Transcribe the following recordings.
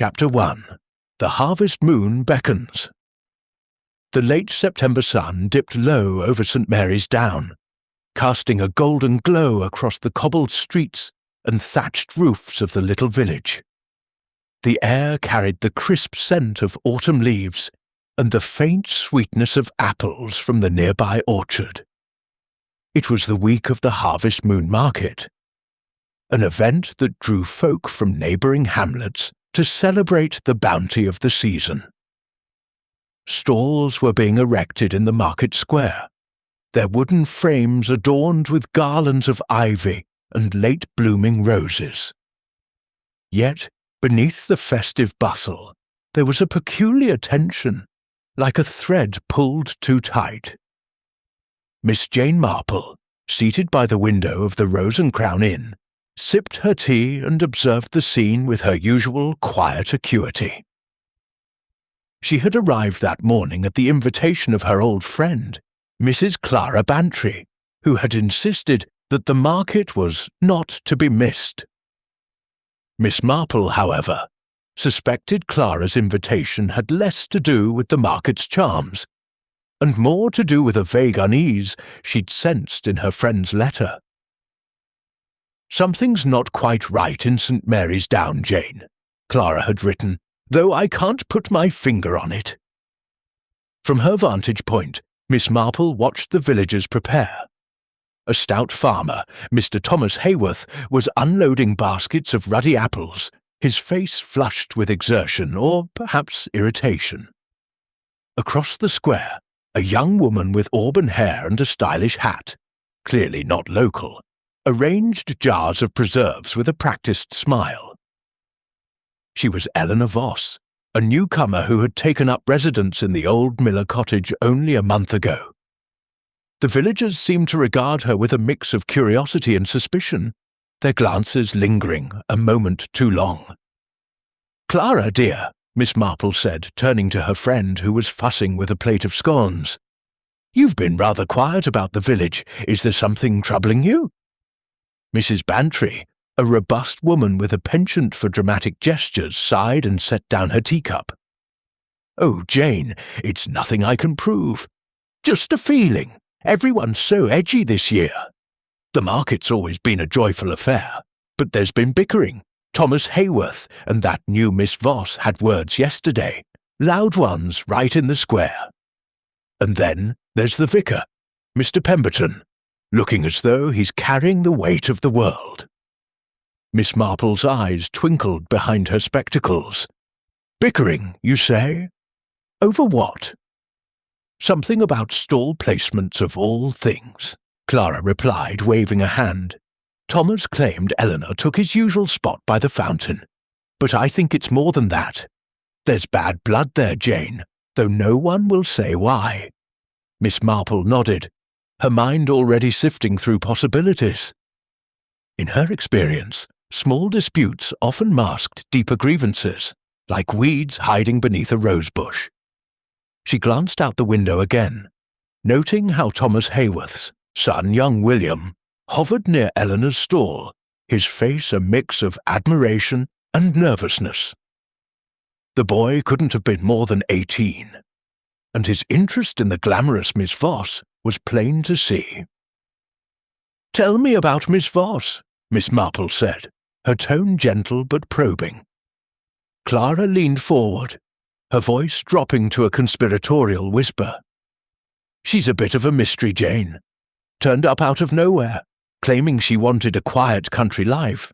Chapter 1. The Harvest Moon Beckons. The late September sun dipped low over St. Mary's Down, casting a golden glow across the cobbled streets and thatched roofs of the little village. The air carried the crisp scent of autumn leaves and the faint sweetness of apples from the nearby orchard. It was the week of the Harvest Moon Market, an event that drew folk from neighbouring hamlets to celebrate the bounty of the season. Stalls were being erected in the market square, their wooden frames adorned with garlands of ivy and late-blooming roses. Yet, beneath the festive bustle, there was a peculiar tension, like a thread pulled too tight. Miss Jane Marple, seated by the window of the Rose and Crown Inn, sipped her tea and observed the scene with her usual quiet acuity. She had arrived that morning at the invitation of her old friend, Mrs. Clara Bantry, who had insisted that the market was not to be missed. Miss Marple, however, suspected Clara's invitation had less to do with the market's charms, and more to do with a vague unease she'd sensed in her friend's letter. "Something's not quite right in St. Mary's Down, Jane," Clara had written, "though I can't put my finger on it." From her vantage point, Miss Marple watched the villagers prepare. A stout farmer, Mr. Thomas Hayworth, was unloading baskets of ruddy apples, his face flushed with exertion or perhaps irritation. Across the square, a young woman with auburn hair and a stylish hat, clearly not local, arranged jars of preserves with a practised smile. She was Eleanor Voss, a newcomer who had taken up residence in the old Miller cottage only a month ago. The villagers seemed to regard her with a mix of curiosity and suspicion, their glances lingering a moment too long. "Clara, dear," Miss Marple said, turning to her friend who was fussing with a plate of scones, "you've been rather quiet about the village. Is there something troubling you?" Mrs. Bantry, a robust woman with a penchant for dramatic gestures, sighed and set down her teacup. "Oh, Jane, it's nothing I can prove. Just a feeling. Everyone's so edgy this year. The market's always been a joyful affair, but there's been bickering. Thomas Hayworth and that new Miss Voss had words yesterday, loud ones right in the square. And then there's the vicar, Mr. Pemberton, looking as though he's carrying the weight of the world." Miss Marple's eyes twinkled behind her spectacles. "Bickering, you say? Over what?" "Something about stall placements of all things," Clara replied, waving a hand. "Thomas claimed Eleanor took his usual spot by the fountain, but I think it's more than that. There's bad blood there, Jane, though no one will say why." Miss Marple nodded, her mind already sifting through possibilities. In her experience, small disputes often masked deeper grievances, like weeds hiding beneath a rosebush. She glanced out the window again, noting how Thomas Hayworth's son, young William, hovered near Eleanor's stall, his face a mix of admiration and nervousness. The boy couldn't have been more than 18, and his interest in the glamorous Miss Voss was plain to see. "Tell me about Miss Voss," Miss Marple said, her tone gentle but probing. Clara leaned forward, her voice dropping to a conspiratorial whisper. "She's a bit of a mystery, Jane. Turned up out of nowhere, claiming she wanted a quiet country life.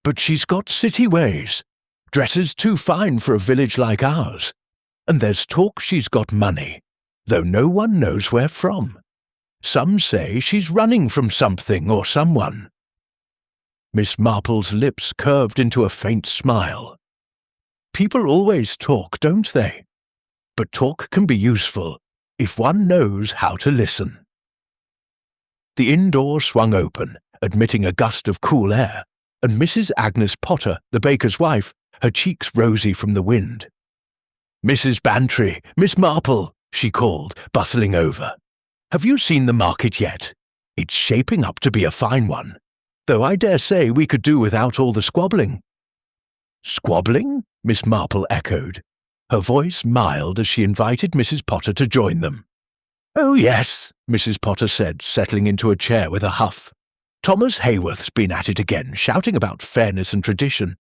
But she's got city ways, dresses too fine for a village like ours, and there's talk she's got money, though no one knows where from. Some say she's running from something or someone." Miss Marple's lips curved into a faint smile. "People always talk, don't they? But talk can be useful if one knows how to listen." The inn door swung open, admitting a gust of cool air, and Mrs. Agnes Potter, the baker's wife, her cheeks rosy from the wind. "Mrs. Bantry, Miss Marple," she called, bustling over. "Have you seen the market yet? It's shaping up to be a fine one, though I dare say we could do without all the squabbling." "Squabbling?" Miss Marple echoed, her voice mild as she invited Mrs. Potter to join them. "Oh, yes," Mrs. Potter said, settling into a chair with a huff. "Thomas Hayworth's been at it again, shouting about fairness and tradition.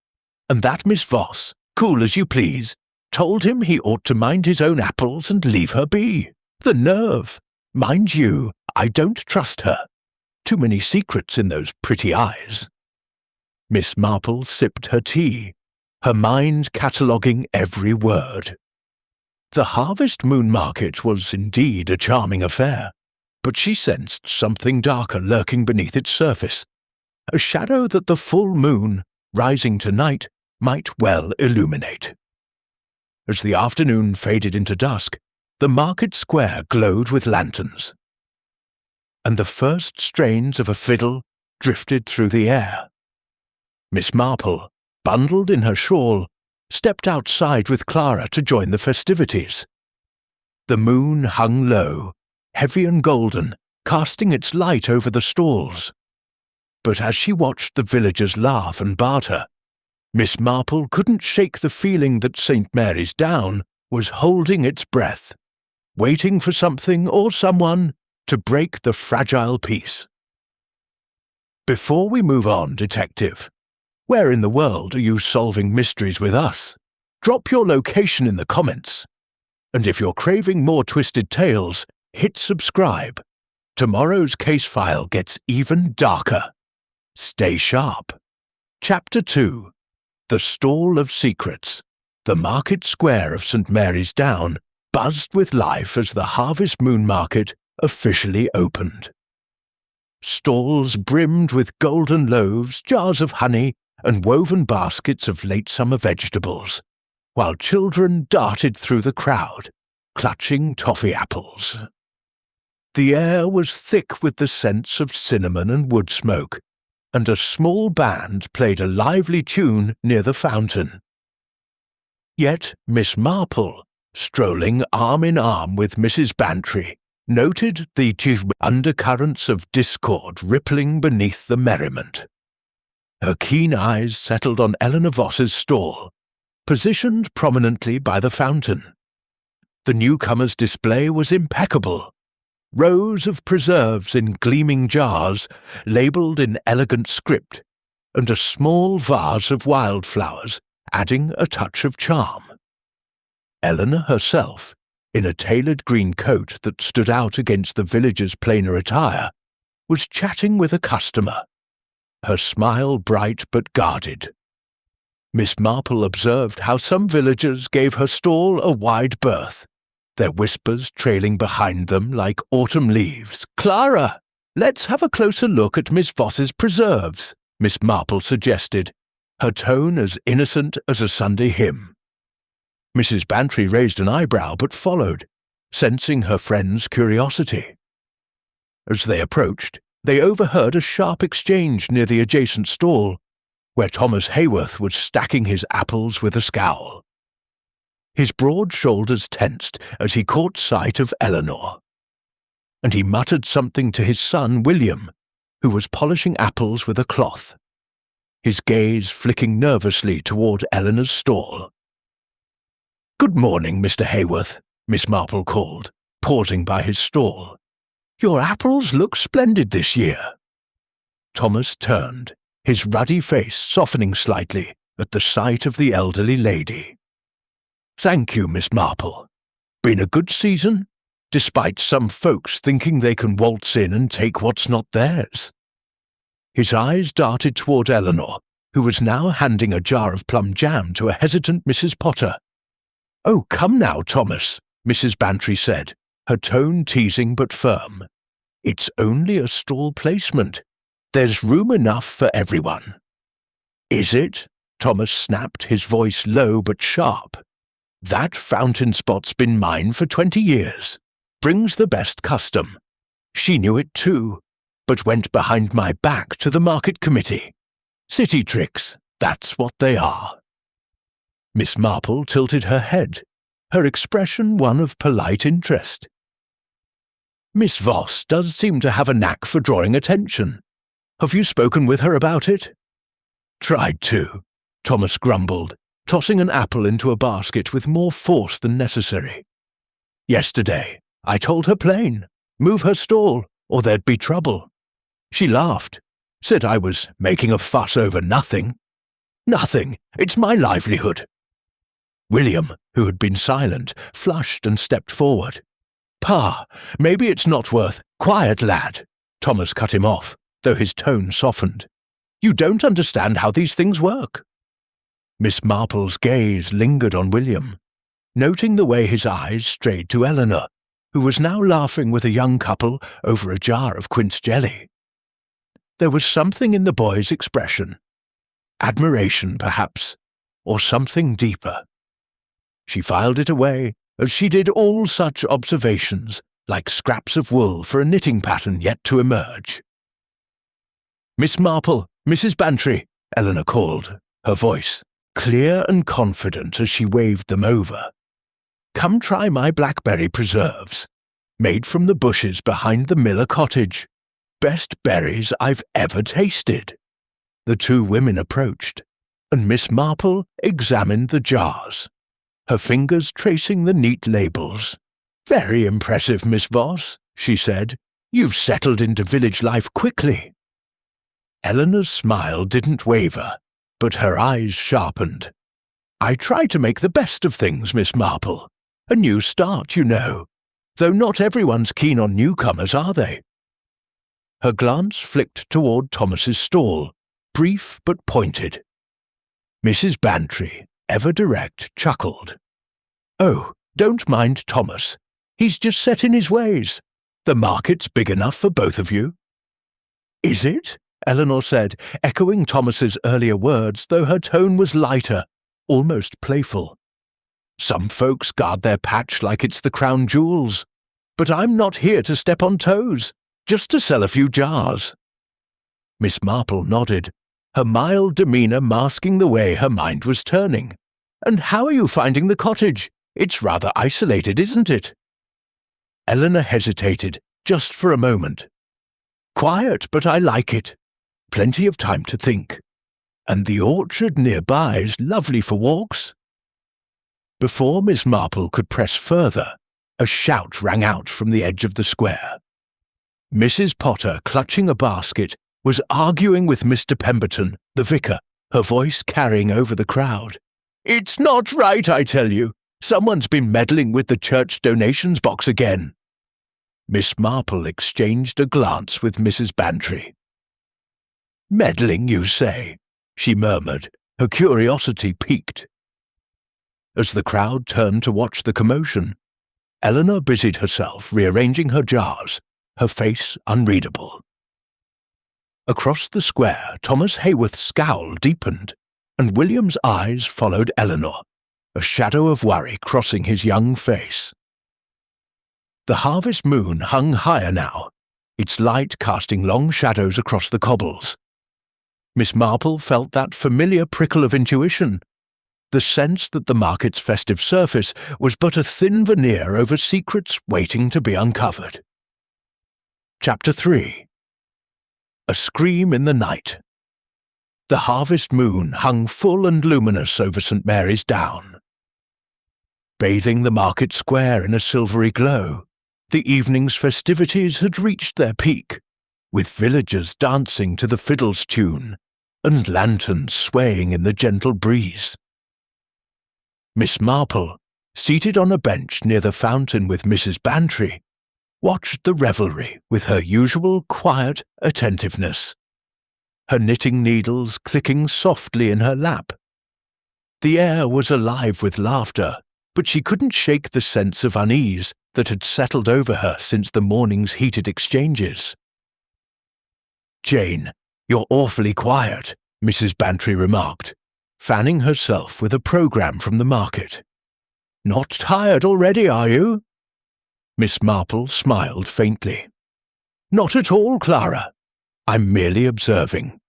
And that Miss Voss, cool as you please, told him he ought to mind his own apples and leave her be. The nerve! Mind you, I don't trust her. Too many secrets in those pretty eyes." Miss Marple sipped her tea, her mind cataloguing every word. The Harvest Moon Market was indeed a charming affair, but she sensed something darker lurking beneath its surface, a shadow that the full moon, rising tonight, might well illuminate. As the afternoon faded into dusk, the market square glowed with lanterns, and the first strains of a fiddle drifted through the air. Miss Marple, bundled in her shawl, stepped outside with Clara to join the festivities. The moon hung low, heavy and golden, casting its light over the stalls. But as she watched the villagers laugh and barter, Miss Marple couldn't shake the feeling that St. Mary's Down was holding its breath, waiting for something or someone to break the fragile peace. Before we move on, Detective, where in the world are you solving mysteries with us? Drop your location in the comments. And if you're craving more twisted tales, hit subscribe. Tomorrow's case file gets even darker. Stay sharp. Chapter 2. The Stall of Secrets. The market square of St. Mary's Down buzzed with life as the Harvest Moon Market officially opened. Stalls brimmed with golden loaves, jars of honey, and woven baskets of late summer vegetables, while children darted through the crowd, clutching toffee apples. The air was thick with the scents of cinnamon and wood smoke, and a small band played a lively tune near the fountain. Yet Miss Marple, strolling arm in arm with Mrs. Bantry, noted the undercurrents of discord rippling beneath the merriment. Her keen eyes settled on Eleanor Voss's stall, positioned prominently by the fountain. The newcomer's display was impeccable. Rows of preserves in gleaming jars, labelled in elegant script, and a small vase of wildflowers, adding a touch of charm. Eleanor herself, in a tailored green coat that stood out against the villagers' plainer attire, was chatting with a customer, her smile bright but guarded. Miss Marple observed how some villagers gave her stall a wide berth, their whispers trailing behind them like autumn leaves. "Clara, let's have a closer look at Miss Voss's preserves," Miss Marple suggested, her tone as innocent as a Sunday hymn. Mrs. Bantry raised an eyebrow but followed, sensing her friend's curiosity. As they approached, they overheard a sharp exchange near the adjacent stall, where Thomas Hayworth was stacking his apples with a scowl. His broad shoulders tensed as he caught sight of Eleanor, and he muttered something to his son William, who was polishing apples with a cloth, his gaze flicking nervously toward Eleanor's stall. "Good morning, Mr. Hayworth," Miss Marple called, pausing by his stall. "Your apples look splendid this year." Thomas turned, his ruddy face softening slightly at the sight of the elderly lady. "Thank you, Miss Marple. Been a good season, despite some folks thinking they can waltz in and take what's not theirs." His eyes darted toward Eleanor, who was now handing a jar of plum jam to a hesitant Mrs. Potter. "Oh, come now, Thomas," Mrs. Bantry said, her tone teasing but firm. "It's only a stall placement. There's room enough for everyone." "Is it?" Thomas snapped, his voice low but sharp. "That fountain spot's been mine for 20 years. Brings the best custom. She knew it too, but went behind my back to the market committee. City tricks, that's what they are." Miss Marple tilted her head, her expression one of polite interest. "Miss Voss does seem to have a knack for drawing attention. Have you spoken with her about it?" "Tried to," Thomas grumbled, tossing an apple into a basket with more force than necessary. "Yesterday, I told her plain, move her stall, or there'd be trouble. She laughed, said I was making a fuss over nothing. Nothing, it's my livelihood." William, who had been silent, flushed and stepped forward. "Pa, maybe it's not worth—" "Quiet, lad," Thomas cut him off, though his tone softened. "You don't understand how these things work." Miss Marple's gaze lingered on William, noting the way his eyes strayed to Eleanor, who was now laughing with a young couple over a jar of quince jelly. There was something in the boy's expression. Admiration, perhaps, or something deeper. She filed it away, as she did all such observations, like scraps of wool for a knitting pattern yet to emerge. "Miss Marple, Mrs. Bantry," Eleanor called, her voice clear and confident as she waved them over. "Come try my blackberry preserves, made from the bushes behind the Miller cottage. Best berries I've ever tasted." The two women approached, and Miss Marple examined the jars, her fingers tracing the neat labels. "Very impressive, Miss Voss," she said. "You've settled into village life quickly." Eleanor's smile didn't waver, but her eyes sharpened. "I try to make the best of things, Miss Marple. A new start, you know. Though not everyone's keen on newcomers, are they?" Her glance flicked toward Thomas's stall, brief but pointed. Mrs. Bantry, ever direct, chuckled. "Oh, don't mind Thomas. He's just set in his ways. The market's big enough for both of you." "Is it?" Eleanor said, echoing Thomas's earlier words, though her tone was lighter, almost playful. "Some folks guard their patch like it's the crown jewels. But I'm not here to step on toes, just to sell a few jars." Miss Marple nodded, her mild demeanour masking the way her mind was turning. "And how are you finding the cottage? It's rather isolated, isn't it?" Eleanor hesitated, just for a moment. "Quiet, but I like it. Plenty of time to think. And the orchard nearby is lovely for walks." Before Miss Marple could press further, a shout rang out from the edge of the square. Mrs. Potter, clutching a basket, was arguing with Mr. Pemberton, the vicar, her voice carrying over the crowd. "It's not right, I tell you. Someone's been meddling with the church donations box again." Miss Marple exchanged a glance with Mrs. Bantry. "Meddling, you say?" she murmured, her curiosity piqued. As the crowd turned to watch the commotion, Eleanor busied herself rearranging her jars, her face unreadable. Across the square, Thomas Hayworth's scowl deepened, and William's eyes followed Eleanor, a shadow of worry crossing his young face. The harvest moon hung higher now, its light casting long shadows across the cobbles. Miss Marple felt that familiar prickle of intuition, the sense that the market's festive surface was but a thin veneer over secrets waiting to be uncovered. Chapter 3. A Scream in the Night. The harvest moon hung full and luminous over St. Mary's Down. Bathing the market square in a silvery glow, the evening's festivities had reached their peak, with villagers dancing to the fiddle's tune, and lanterns swaying in the gentle breeze. Miss Marple, seated on a bench near the fountain with Mrs. Bantry, watched the revelry with her usual quiet attentiveness, her knitting needles clicking softly in her lap. The air was alive with laughter, but she couldn't shake the sense of unease that had settled over her since the morning's heated exchanges. "Jane, you're awfully quiet," Mrs. Bantry remarked, fanning herself with a programme from the market. "Not tired already, are you?" Miss Marple smiled faintly. "Not at all, Clara. I'm merely observing.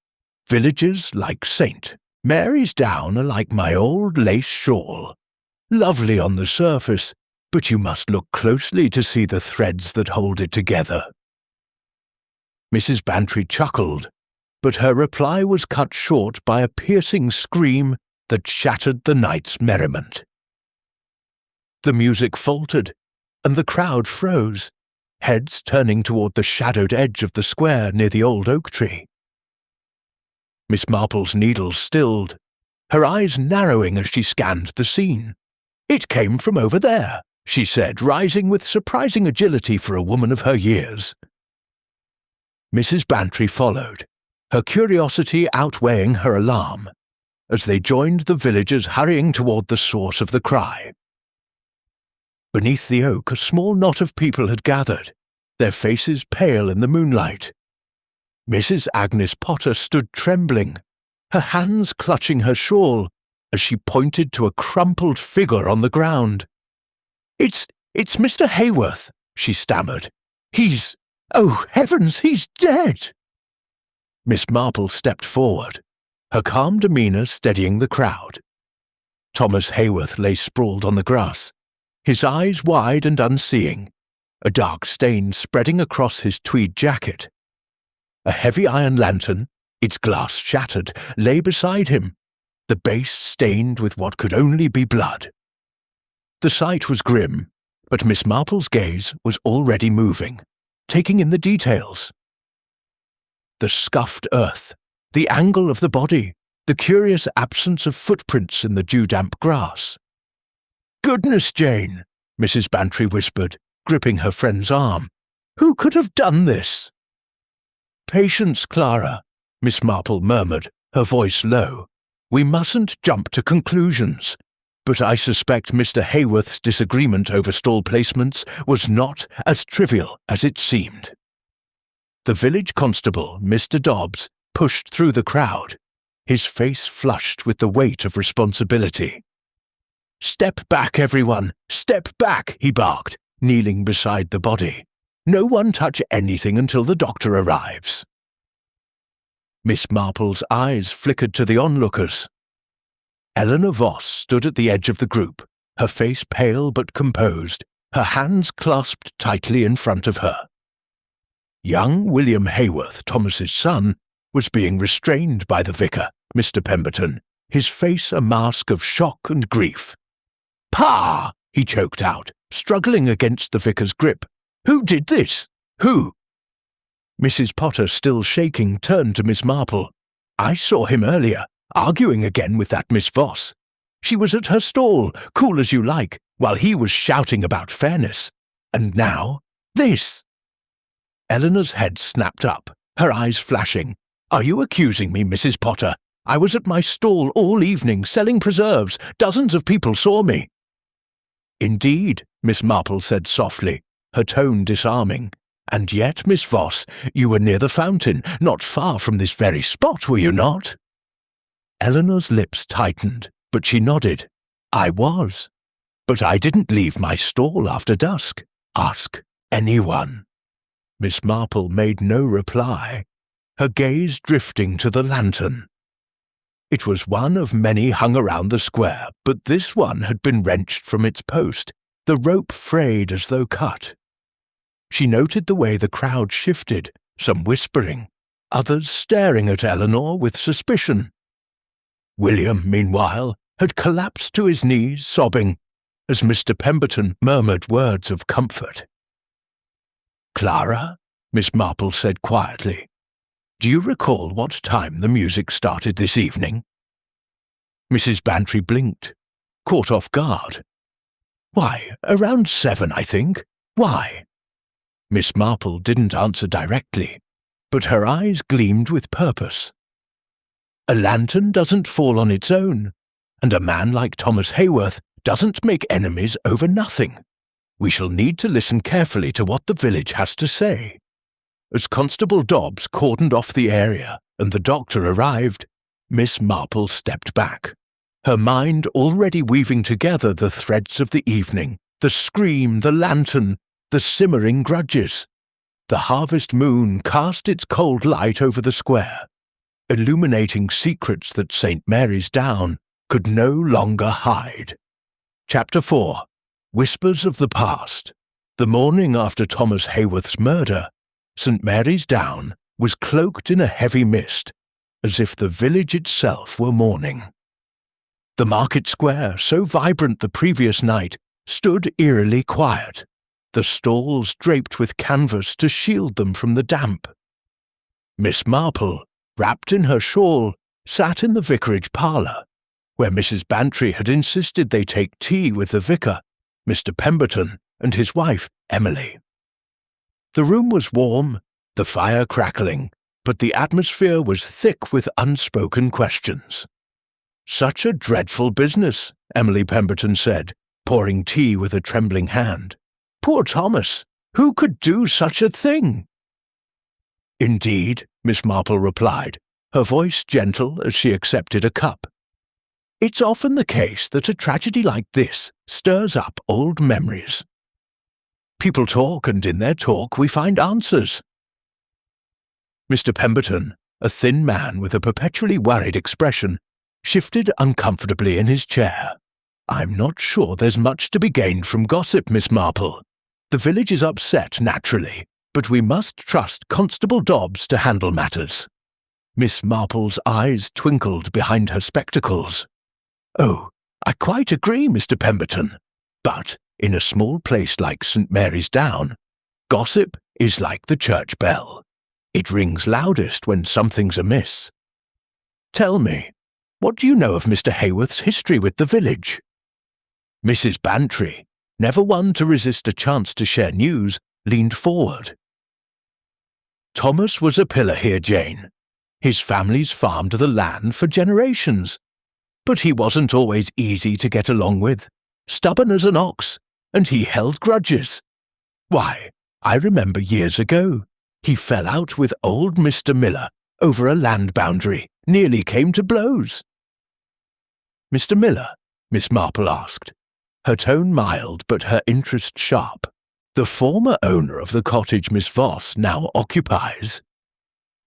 Villages like St. Mary's Down are like my old lace shawl. Lovely on the surface, but you must look closely to see the threads that hold it together." Mrs. Bantry chuckled, but her reply was cut short by a piercing scream that shattered the night's merriment. The music faltered, and the crowd froze, heads turning toward the shadowed edge of the square near the old oak tree. Miss Marple's needles stilled, her eyes narrowing as she scanned the scene. "It came from over there," she said, rising with surprising agility for a woman of her years. Mrs. Bantry followed, her curiosity outweighing her alarm, as they joined the villagers hurrying toward the source of the cry. Beneath the oak a small knot of people had gathered, their faces pale in the moonlight. Mrs. Agnes Potter stood trembling, her hands clutching her shawl, as she pointed to a crumpled figure on the ground. It's Mr. Hayworth," she stammered. Oh heavens, he's dead!" Miss Marple stepped forward, her calm demeanour steadying the crowd. Thomas Hayworth lay sprawled on the grass, his eyes wide and unseeing, a dark stain spreading across his tweed jacket. A heavy iron lantern, its glass shattered, lay beside him, the base stained with what could only be blood. The sight was grim, but Miss Marple's gaze was already moving, taking in the details. The scuffed earth, the angle of the body, the curious absence of footprints in the dew-damp grass. "Goodness, Jane," Mrs. Bantry whispered, gripping her friend's arm. "Who could have done this?" "Patience, Clara," Miss Marple murmured, her voice low. "We mustn't jump to conclusions, but I suspect Mr. Hayworth's disagreement over stall placements was not as trivial as it seemed." The village constable, Mr. Dobbs, pushed through the crowd, his face flushed with the weight of responsibility. "Step back, everyone! Step back!" he barked, kneeling beside the body. "No one touch anything until the doctor arrives." Miss Marple's eyes flickered to the onlookers. Eleanor Voss stood at the edge of the group, her face pale but composed, her hands clasped tightly in front of her. Young William Hayworth, Thomas's son, was being restrained by the vicar, Mr. Pemberton, his face a mask of shock and grief. "Pa!" he choked out, struggling against the vicar's grip. "Who did this? Who?" Mrs. Potter, still shaking, turned to Miss Marple. "I saw him earlier, arguing again with that Miss Voss. She was at her stall, cool as you like, while he was shouting about fairness. And now, this!" Eleanor's head snapped up, her eyes flashing. "Are you accusing me, Mrs. Potter? I was at my stall all evening, selling preserves. Dozens of people saw me." "Indeed," Miss Marple said softly, her tone disarming. "And yet, Miss Voss, you were near the fountain, not far from this very spot, were you not?" Eleanor's lips tightened, but she nodded. "I was. But I didn't leave my stall after dusk. Ask anyone." Miss Marple made no reply, her gaze drifting to the lantern. It was one of many hung around the square, but this one had been wrenched from its post, the rope frayed as though cut. She noted the way the crowd shifted, some whispering, others staring at Eleanor with suspicion. William, meanwhile, had collapsed to his knees, sobbing, as Mr. Pemberton murmured words of comfort. "Clara," Miss Marple said quietly, "do you recall what time the music started this evening?" Mrs. Bantry blinked, caught off guard. "Why, around 7, I think. Why?" Miss Marple didn't answer directly, but her eyes gleamed with purpose. "A lantern doesn't fall on its own, and a man like Thomas Hayworth doesn't make enemies over nothing. We shall need to listen carefully to what the village has to say." As Constable Dobbs cordoned off the area and the doctor arrived, Miss Marple stepped back, her mind already weaving together the threads of the evening, the scream, the lantern, the simmering grudges. The harvest moon cast its cold light over the square, illuminating secrets that St. Mary's Down could no longer hide. Chapter 4. Whispers of the Past. The morning after Thomas Hayworth's murder, St. Mary's Down was cloaked in a heavy mist, as if the village itself were mourning. The market square, so vibrant the previous night, stood eerily quiet, the stalls draped with canvas to shield them from the damp. Miss Marple, wrapped in her shawl, sat in the vicarage parlour, where Mrs. Bantry had insisted they take tea with the vicar, Mr. Pemberton, and his wife, Emily. The room was warm, the fire crackling, but the atmosphere was thick with unspoken questions. "Such a dreadful business," Emily Pemberton said, pouring tea with a trembling hand. "Poor Thomas! Who could do such a thing?" "Indeed," Miss Marple replied, her voice gentle as she accepted a cup. "It's often the case that a tragedy like this stirs up old memories. People talk, and in their talk we find answers." Mr. Pemberton, a thin man with a perpetually worried expression, shifted uncomfortably in his chair. "I'm not sure there's much to be gained from gossip, Miss Marple. The village is upset, naturally, but we must trust Constable Dobbs to handle matters." Miss Marple's eyes twinkled behind her spectacles. "Oh, I quite agree, Mr. Pemberton. But in a small place like St. Mary's Down, gossip is like the church bell. It rings loudest when something's amiss. Tell me, what do you know of Mr. Hayworth's history with the village?" Mrs. Bantry, never one to resist a chance to share news, leaned forward. "Thomas was a pillar here, Jane. His family's farmed the land for generations. But he wasn't always easy to get along with, stubborn as an ox, and he held grudges. Why, I remember years ago, he fell out with old Mr. Miller over a land boundary, nearly came to blows." "Mr. Miller?" Miss Marple asked, her tone mild but her interest sharp. "The former owner of the cottage Miss Voss now occupies?"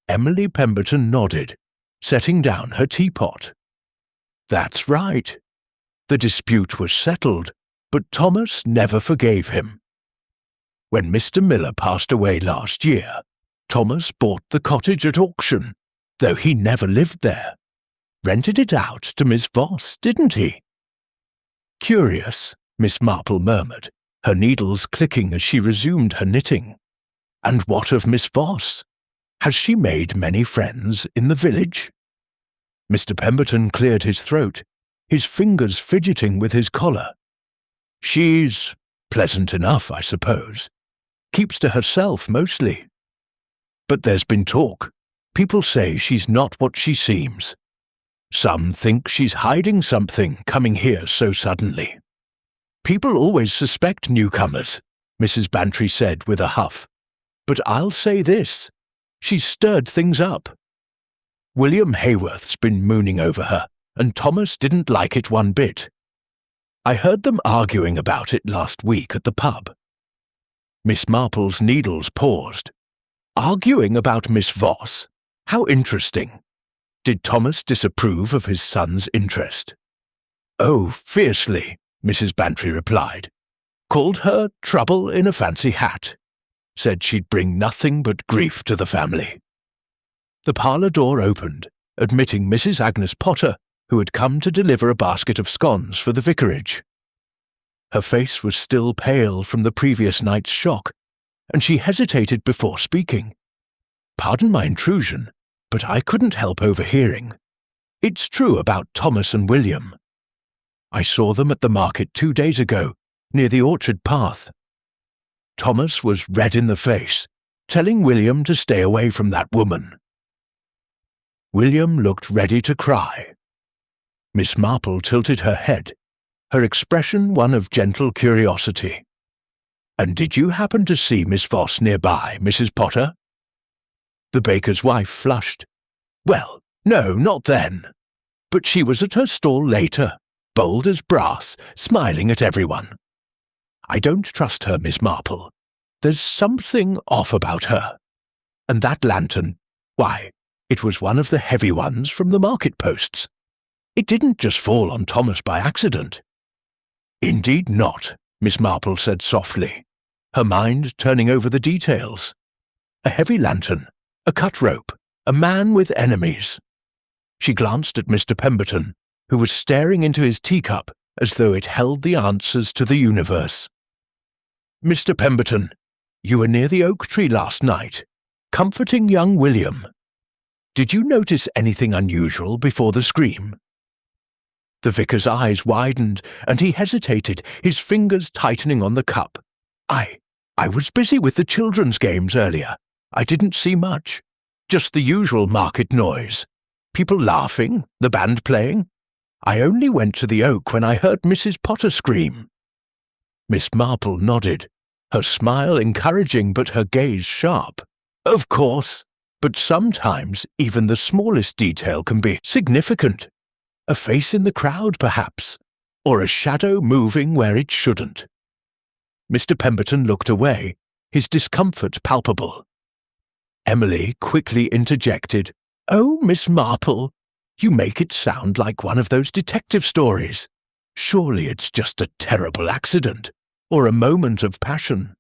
Emily Pemberton nodded, setting down her teapot. "That's right. The dispute was settled, but Thomas never forgave him. When Mr. Miller passed away last year, Thomas bought the cottage at auction, though he never lived there. Rented it out to Miss Voss, didn't he?" "Curious," Miss Marple murmured, her needles clicking as she resumed her knitting. "And what of Miss Voss? Has she made many friends in the village?" Mr. Pemberton cleared his throat, his fingers fidgeting with his collar. "She's pleasant enough, I suppose. Keeps to herself mostly. But there's been talk. People say she's not what she seems. Some think she's hiding something coming here so suddenly." "People always suspect newcomers," Mrs. Bantry said with a huff. "But I'll say this. She's stirred things up. William Hayworth's been mooning over her, and Thomas didn't like it one bit. I heard them arguing about it last week at the pub." Miss Marple's needles paused. "Arguing about Miss Voss? How interesting. Did Thomas disapprove of his son's interest?" "Oh, fiercely," Mrs. Bantry replied. "Called her trouble in a fancy hat. Said she'd bring nothing but grief to the family." The parlour door opened, admitting Mrs. Agnes Potter, who had come to deliver a basket of scones for the vicarage. Her face was still pale from the previous night's shock, and she hesitated before speaking. "Pardon my intrusion, but I couldn't help overhearing. It's true about Thomas and William. I saw them at the market 2 days ago, near the orchard path. Thomas was red in the face, telling William to stay away from that woman." William looked ready to cry. Miss Marple tilted her head, her expression one of gentle curiosity. "And did you happen to see Miss Voss nearby, Mrs. Potter?" The baker's wife flushed. "Well, no, not then. But she was at her stall later, bold as brass, smiling at everyone. I don't trust her, Miss Marple. There's something off about her. And that lantern, why, it was one of the heavy ones from the market posts. It didn't just fall on Thomas by accident." "Indeed not," Miss Marple said softly, her mind turning over the details. "A heavy lantern, a cut rope, a man with enemies." She glanced at Mr. Pemberton, who was staring into his teacup as though it held the answers to the universe. "Mr. Pemberton, you were near the oak tree last night, comforting young William. Did you notice anything unusual before the scream?" The vicar's eyes widened, and he hesitated, his fingers tightening on the cup. I was busy with the children's games earlier. I didn't see much. Just the usual market noise. People laughing, the band playing. I only went to the oak when I heard Mrs. Potter scream." Miss Marple nodded, her smile encouraging but her gaze sharp. "Of course, but sometimes even the smallest detail can be significant. A face in the crowd, perhaps, or a shadow moving where it shouldn't." Mr. Pemberton looked away, his discomfort palpable. Emily quickly interjected, "Oh, Miss Marple, you make it sound like one of those detective stories. Surely it's just a terrible accident, or a moment of passion."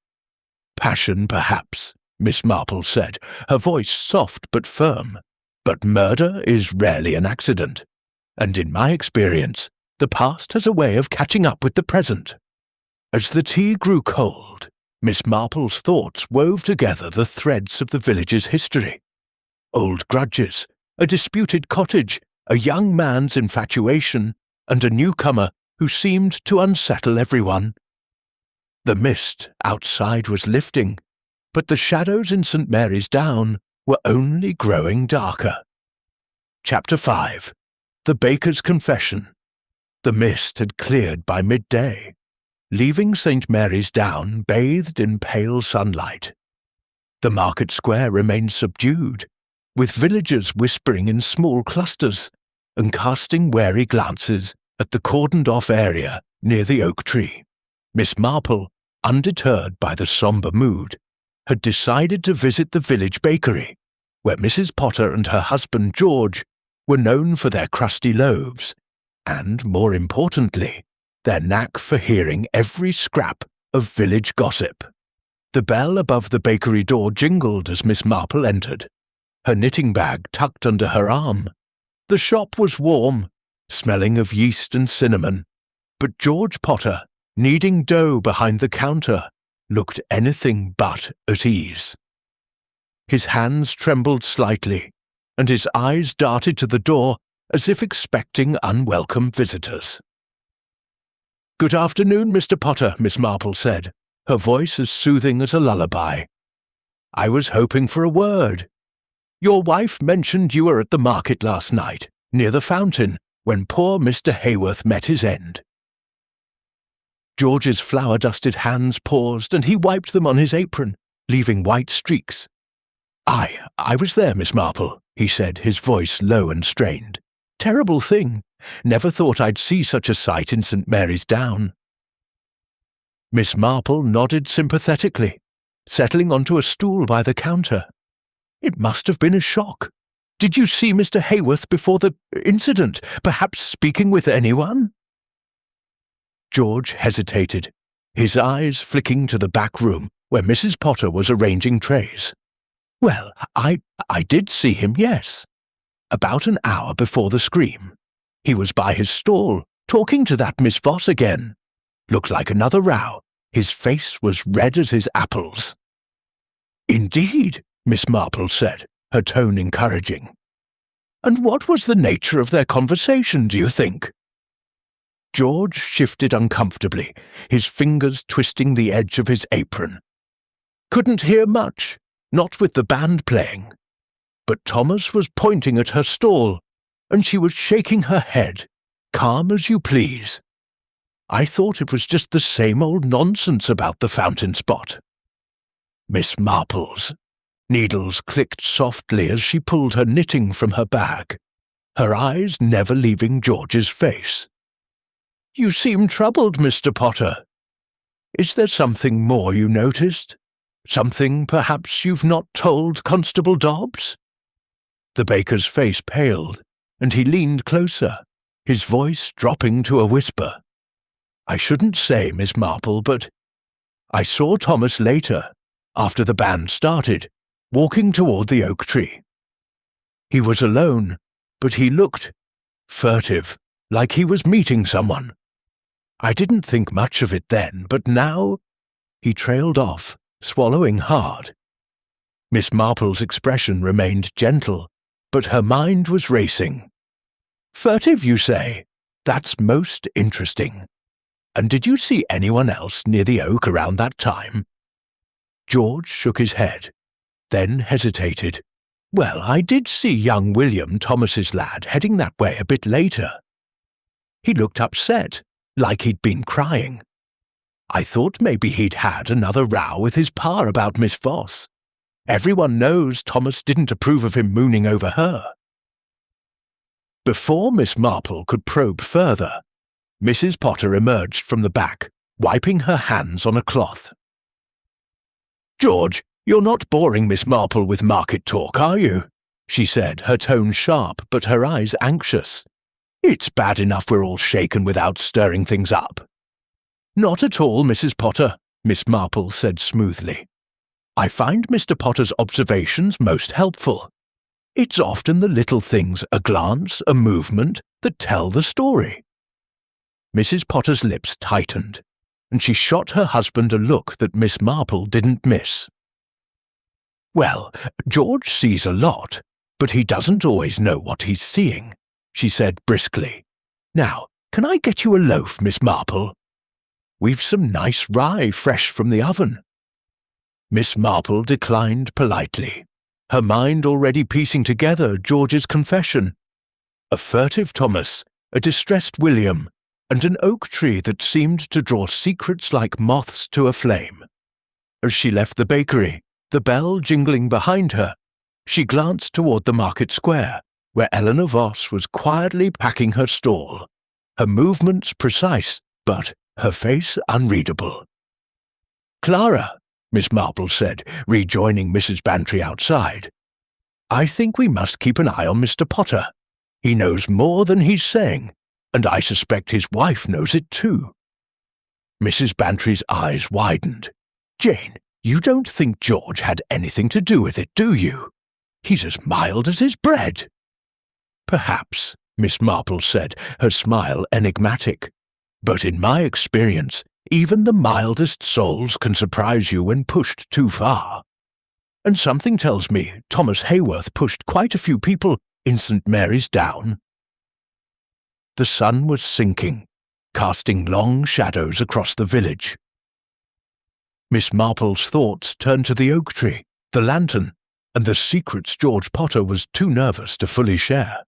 "Passion, perhaps," Miss Marple said, her voice soft but firm. "But murder is rarely an accident, and in my experience, the past has a way of catching up with the present." As the tea grew cold, Miss Marple's thoughts wove together the threads of the village's history. Old grudges, a disputed cottage, a young man's infatuation, and a newcomer who seemed to unsettle everyone. The mist outside was lifting, but the shadows in St. Mary's Down were only growing darker. Chapter 5. The Baker's Confession. The mist had cleared by midday, leaving St. Mary's Down bathed in pale sunlight. The market square remained subdued, with villagers whispering in small clusters and casting wary glances at the cordoned-off area near the oak tree. Miss Marple, undeterred by the sombre mood, had decided to visit the village bakery, where Mrs. Potter and her husband George were known for their crusty loaves, and, more importantly, their knack for hearing every scrap of village gossip. The bell above the bakery door jingled as Miss Marple entered, her knitting bag tucked under her arm. The shop was warm, smelling of yeast and cinnamon, but George Potter, kneading dough behind the counter, looked anything but at ease. His hands trembled slightly, and his eyes darted to the door as if expecting unwelcome visitors. "Good afternoon, Mr. Potter," Miss Marple said, her voice as soothing as a lullaby. "I was hoping for a word. Your wife mentioned you were at the market last night, near the fountain, when poor Mr. Hayworth met his end." George's flour-dusted hands paused, and he wiped them on his apron, leaving white streaks. I was there, Miss Marple," he said, his voice low and strained. "Terrible thing. Never thought I'd see such a sight in St. Mary's Down." Miss Marple nodded sympathetically, settling onto a stool by the counter. "It must have been a shock. Did you see Mr. Hayworth before the incident, perhaps speaking with anyone?" George hesitated, his eyes flicking to the back room where Mrs. Potter was arranging trays. "Well, I did see him, yes. About an hour before the scream. He was by his stall, talking to that Miss Voss again. Looked like another row. His face was red as his apples." "Indeed," Miss Marple said, her tone encouraging. "And what was the nature of their conversation, do you think?" George shifted uncomfortably, his fingers twisting the edge of his apron. "Couldn't hear much, not with the band playing. But Thomas was pointing at her stall, and she was shaking her head, calm as you please. I thought it was just the same old nonsense about the fountain spot." Miss Marple's needles clicked softly as she pulled her knitting from her bag, her eyes never leaving George's face. "You seem troubled, Mr. Potter. Is there something more you noticed? Something perhaps you've not told Constable Dobbs?" The baker's face paled, and he leaned closer, his voice dropping to a whisper. "I shouldn't say, Miss Marple, but I saw Thomas later, after the band started, walking toward the oak tree. He was alone, but he looked furtive, like he was meeting someone. I didn't think much of it then, but now—" He trailed off, swallowing hard. Miss Marple's expression remained gentle, but her mind was racing. "Furtive, you say? That's most interesting. And did you see anyone else near the oak around that time?" George shook his head, then hesitated. "Well, I did see young William, Thomas's lad, heading that way a bit later. He looked upset, like he'd been crying. I thought maybe he'd had another row with his pa about Miss Voss. Everyone knows Thomas didn't approve of him mooning over her." Before Miss Marple could probe further, Mrs. Potter emerged from the back, wiping her hands on a cloth. "George, you're not boring Miss Marple with market talk, are you?" she said, her tone sharp but her eyes anxious. "It's bad enough we're all shaken without stirring things up." "Not at all, Mrs. Potter," Miss Marple said smoothly. "I find Mr. Potter's observations most helpful. It's often the little things, a glance, a movement, that tell the story." Mrs. Potter's lips tightened, and she shot her husband a look that Miss Marple didn't miss. "Well, George sees a lot, but he doesn't always know what he's seeing," she said briskly. "Now, can I get you a loaf, Miss Marple? We've some nice rye fresh from the oven." Miss Marple declined politely, her mind already piecing together George's confession. A furtive Thomas, a distressed William, and an oak tree that seemed to draw secrets like moths to a flame. As she left the bakery, the bell jingling behind her, she glanced toward the market square, where Eleanor Voss was quietly packing her stall, her movements precise, but her face unreadable. "Clara," Miss Marple said, rejoining Mrs. Bantry outside, "I think we must keep an eye on Mr. Potter. He knows more than he's saying, and I suspect his wife knows it too." Mrs. Bantry's eyes widened. "Jane, you don't think George had anything to do with it, do you? He's as mild as his bread." "Perhaps," Miss Marple said, her smile enigmatic. "But in my experience, even the mildest souls can surprise you when pushed too far. And something tells me Thomas Hayworth pushed quite a few people in St. Mary's Down." The sun was sinking, casting long shadows across the village. Miss Marple's thoughts turned to the oak tree, the lantern, and the secrets George Potter was too nervous to fully share.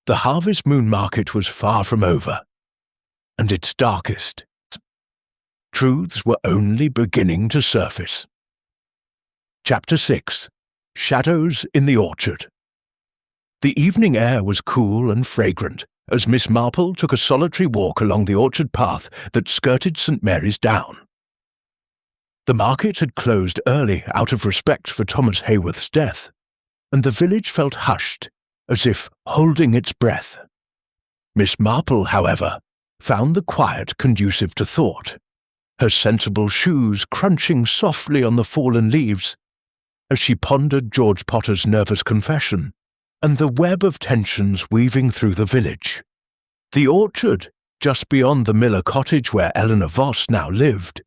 The harvest moon market was far from over, and its darkest truths were only beginning to surface. Chapter 6. Shadows in the Orchard. The evening air was cool and fragrant as Miss Marple took a solitary walk along the orchard path that skirted St. Mary's Down. The market had closed early out of respect for Thomas Hayworth's death, and the village felt hushed, as if holding its breath. Miss Marple, however, found the quiet conducive to thought, her sensible shoes crunching softly on the fallen leaves, as she pondered George Potter's nervous confession and the web of tensions weaving through the village. The orchard, just beyond the Miller cottage where Eleanor Voss now lived,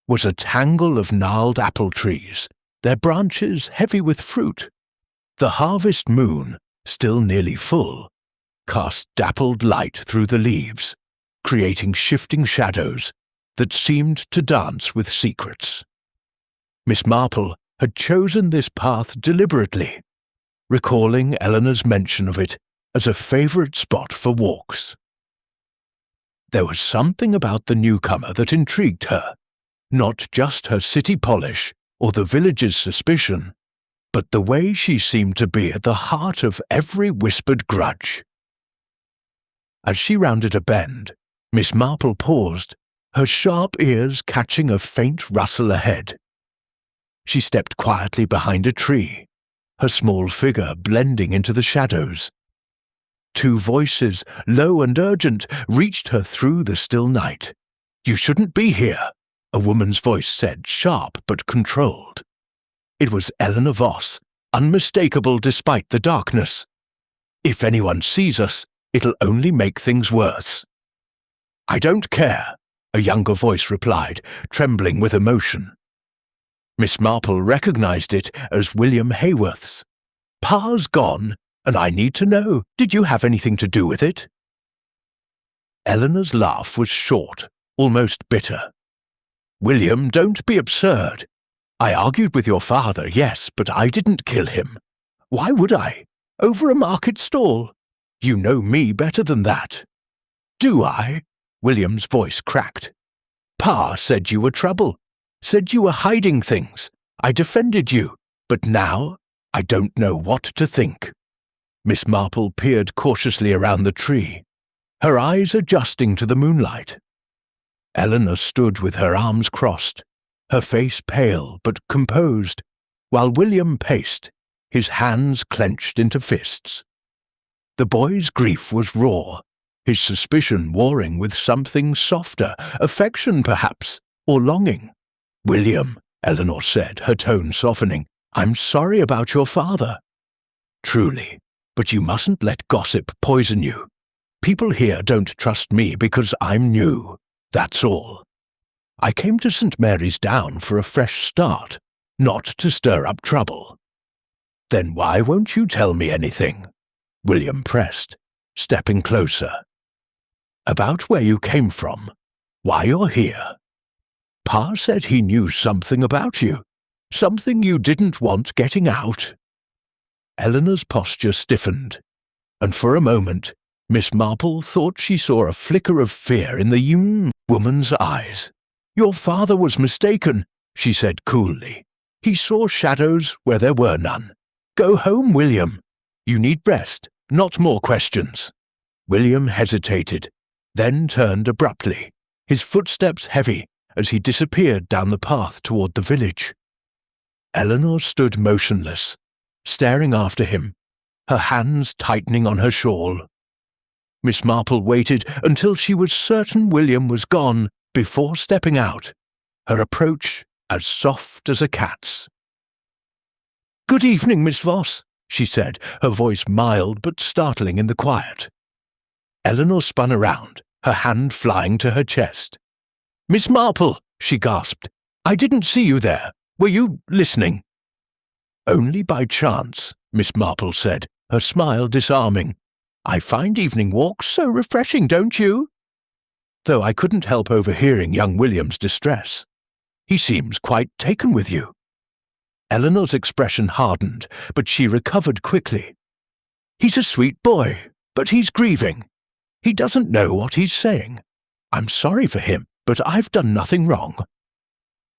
was a tangle of gnarled apple trees, their branches heavy with fruit. The harvest moon, still nearly full, cast dappled light through the leaves, creating shifting shadows that seemed to dance with secrets. Miss Marple had chosen this path deliberately, recalling Eleanor's mention of it as a favourite spot for walks. There was something about the newcomer that intrigued her, not just her city polish or the village's suspicion, but the way she seemed to be at the heart of every whispered grudge. As she rounded a bend, Miss Marple paused, her sharp ears catching a faint rustle ahead. She stepped quietly behind a tree, her small figure blending into the shadows. Two voices, low and urgent, reached her through the still night. "You shouldn't be here," a woman's voice said, sharp but controlled. It was Eleanor Voss, unmistakable despite the darkness. "If anyone sees us, It'll only make things worse." "I don't care," a younger voice replied, trembling with emotion. Miss Marple recognized it as William Hayworth's. "Pa's gone, and I need to know, did you have anything to do with it?" Eleanor's laugh was short, almost bitter. "William, don't be absurd. I argued with your father, yes, but I didn't kill him. Why would I? Over a market stall? You know me better than that." "Do I?" William's voice cracked. "Pa said you were trouble, said you were hiding things. I defended you, but now I don't know what to think." Miss Marple peered cautiously around the tree, her eyes adjusting to the moonlight. Eleanor stood with her arms crossed, her face pale but composed, while William paced, his hands clenched into fists. The boy's grief was raw, his suspicion warring with something softer, affection perhaps, or longing. "William," Eleanor said, her tone softening, "I'm sorry about your father." "Truly, but you mustn't let gossip poison you. People here don't trust me because I'm new, that's all. I came to St. Mary's Down for a fresh start, not to stir up trouble." "Then why won't you tell me anything?" William pressed, stepping closer. "About where you came from, why you're here. Pa said he knew something about you, something you didn't want getting out." Eleanor's posture stiffened, and for a moment Miss Marple thought she saw a flicker of fear in the young woman's eyes. "Your father was mistaken," she said coolly. "He saw shadows where there were none. Go home, William. You need rest, not more questions." William hesitated, then turned abruptly, his footsteps heavy as he disappeared down the path toward the village. Eleanor stood motionless, staring after him, her hands tightening on her shawl. Miss Marple waited until she was certain William was gone before stepping out, her approach as soft as a cat's. "Good evening, Miss Voss," she said, her voice mild but startling in the quiet. Eleanor spun around, her hand flying to her chest. "Miss Marple," she gasped, "I didn't see you there. Were you listening?" "Only by chance," Miss Marple said, her smile disarming. "I find evening walks so refreshing, don't you?" Though I couldn't help overhearing young William's distress. "He seems quite taken with you." Eleanor's expression hardened, but she recovered quickly. "He's a sweet boy, but he's grieving. He doesn't know what he's saying. I'm sorry for him, but I've done nothing wrong."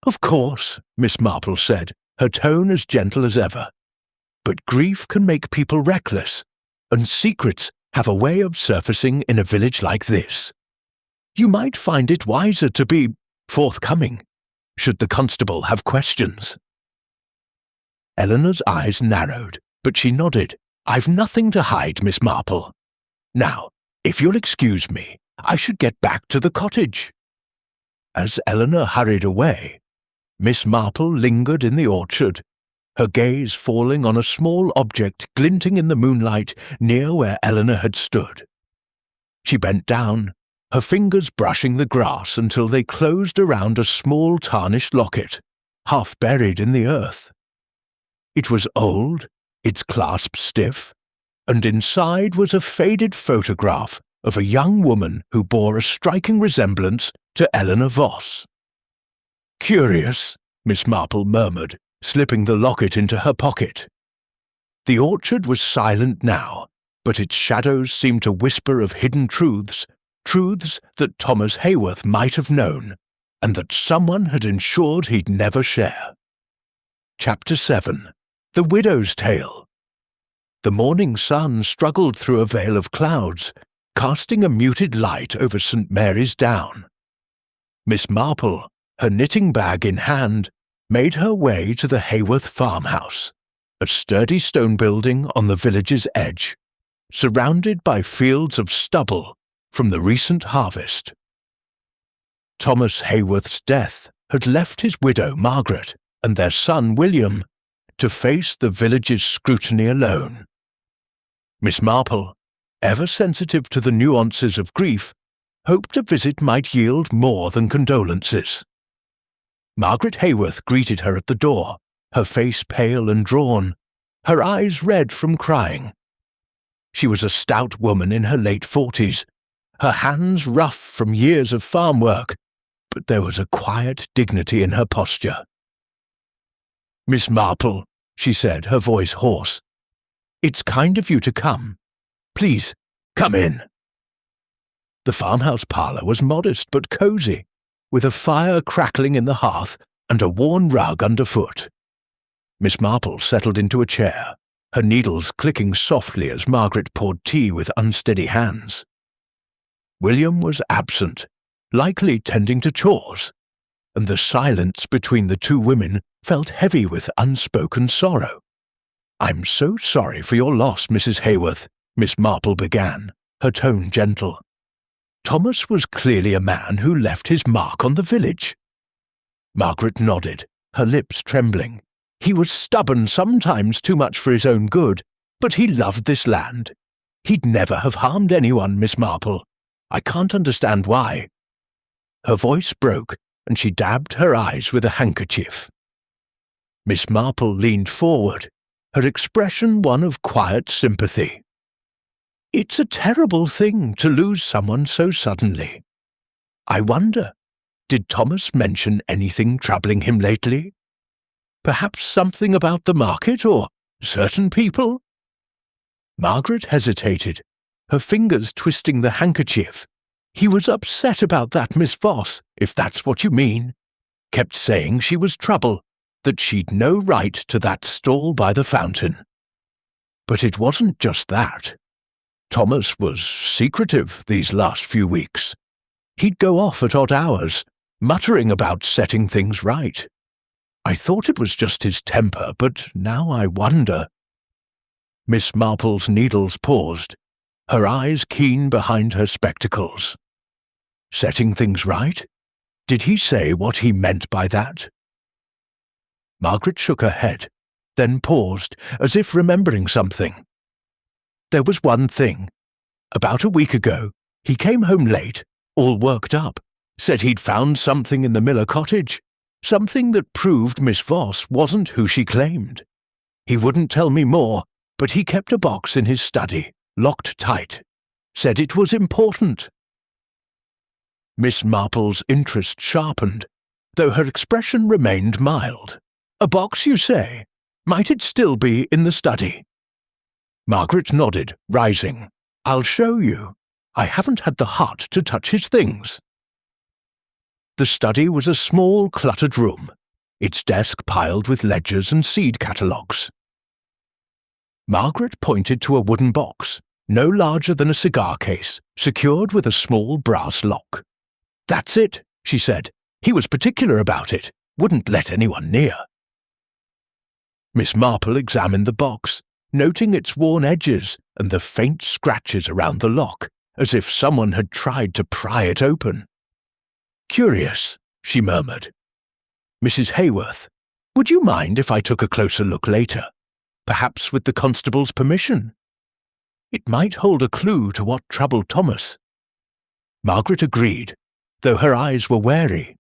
"Of course," Miss Marple said, her tone as gentle as ever. "But grief can make people reckless, and secrets have a way of surfacing in a village like this. You might find it wiser to be forthcoming, should the constable have questions." Eleanor's eyes narrowed, but she nodded. "I've nothing to hide, Miss Marple. Now, if you'll excuse me, I should get back to the cottage." As Eleanor hurried away, Miss Marple lingered in the orchard, her gaze falling on a small object glinting in the moonlight near where Eleanor had stood. She bent down, her fingers brushing the grass until they closed around a small tarnished locket, half buried in the earth. It was old, its clasp stiff, and inside was a faded photograph of a young woman who bore a striking resemblance to Eleanor Voss. "Curious," Miss Marple murmured, slipping the locket into her pocket. The orchard was silent now, but its shadows seemed to whisper of hidden truths, truths that Thomas Hayworth might have known, and that someone had ensured he'd never share. Chapter 7. The Widow's Tale. The morning sun struggled through a veil of clouds, casting a muted light over St. Mary's Down. Miss Marple, her knitting bag in hand, made her way to the Hayworth farmhouse, a sturdy stone building on the village's edge, surrounded by fields of stubble from the recent harvest. Thomas Hayworth's death had left his widow Margaret and their son William to face the village's scrutiny alone. Miss Marple, ever sensitive to the nuances of grief, hoped a visit might yield more than condolences. Margaret Hayworth greeted her at the door, her face pale and drawn, her eyes red from crying. She was a stout woman in her late 40s, her hands rough from years of farm work, but there was a quiet dignity in her posture. "Miss Marple," she said, her voice hoarse, "it's kind of you to come. Please, come in." The farmhouse parlour was modest but cosy, with a fire crackling in the hearth and a worn rug underfoot. Miss Marple settled into a chair, her needles clicking softly as Margaret poured tea with unsteady hands. William was absent, likely tending to chores, and the silence between the two women felt heavy with unspoken sorrow. "I'm so sorry for your loss, Mrs. Hayworth," Miss Marple began, her tone gentle. "Thomas was clearly a man who left his mark on the village." Margaret nodded, her lips trembling. "He was stubborn sometimes too much for his own good, but he loved this land. He'd never have harmed anyone, Miss Marple. I can't understand why." Her voice broke, and she dabbed her eyes with a handkerchief. Miss Marple leaned forward, her expression one of quiet sympathy. "It's a terrible thing to lose someone so suddenly. I wonder, did Thomas mention anything troubling him lately? Perhaps something about the market or certain people?" Margaret hesitated, her fingers twisting the handkerchief. "He was upset about that Miss Voss, if that's what you mean. Kept saying she was trouble, that she'd no right to that stall by the fountain. But it wasn't just that. Thomas was secretive these last few weeks. He'd go off at odd hours, muttering about setting things right. I thought it was just his temper, but now I wonder." Miss Marple's needles paused, her eyes keen behind her spectacles. "Setting things right? Did he say what he meant by that?" Margaret shook her head, then paused, as if remembering something. "There was one thing. About a week ago, he came home late, all worked up, said he'd found something in the Miller cottage, something that proved Miss Voss wasn't who she claimed. He wouldn't tell me more, but he kept a box in his study, locked tight. Said it was important." Miss Marple's interest sharpened, though her expression remained mild. "A box, you say? Might it still be in the study?" Margaret nodded, rising. "I'll show you. I haven't had the heart to touch his things." The study was a small, cluttered room, its desk piled with ledgers and seed catalogues. Margaret pointed to a wooden box, no larger than a cigar case, secured with a small brass lock. "That's it," she said. "He was particular about it, wouldn't let anyone near." Miss Marple examined the box, noting its worn edges and the faint scratches around the lock, as if someone had tried to pry it open. "Curious," she murmured. "Mrs. Hayworth, would you mind if I took a closer look later? Perhaps with the constable's permission? It might hold a clue to what troubled Thomas." Margaret agreed, though her eyes were wary.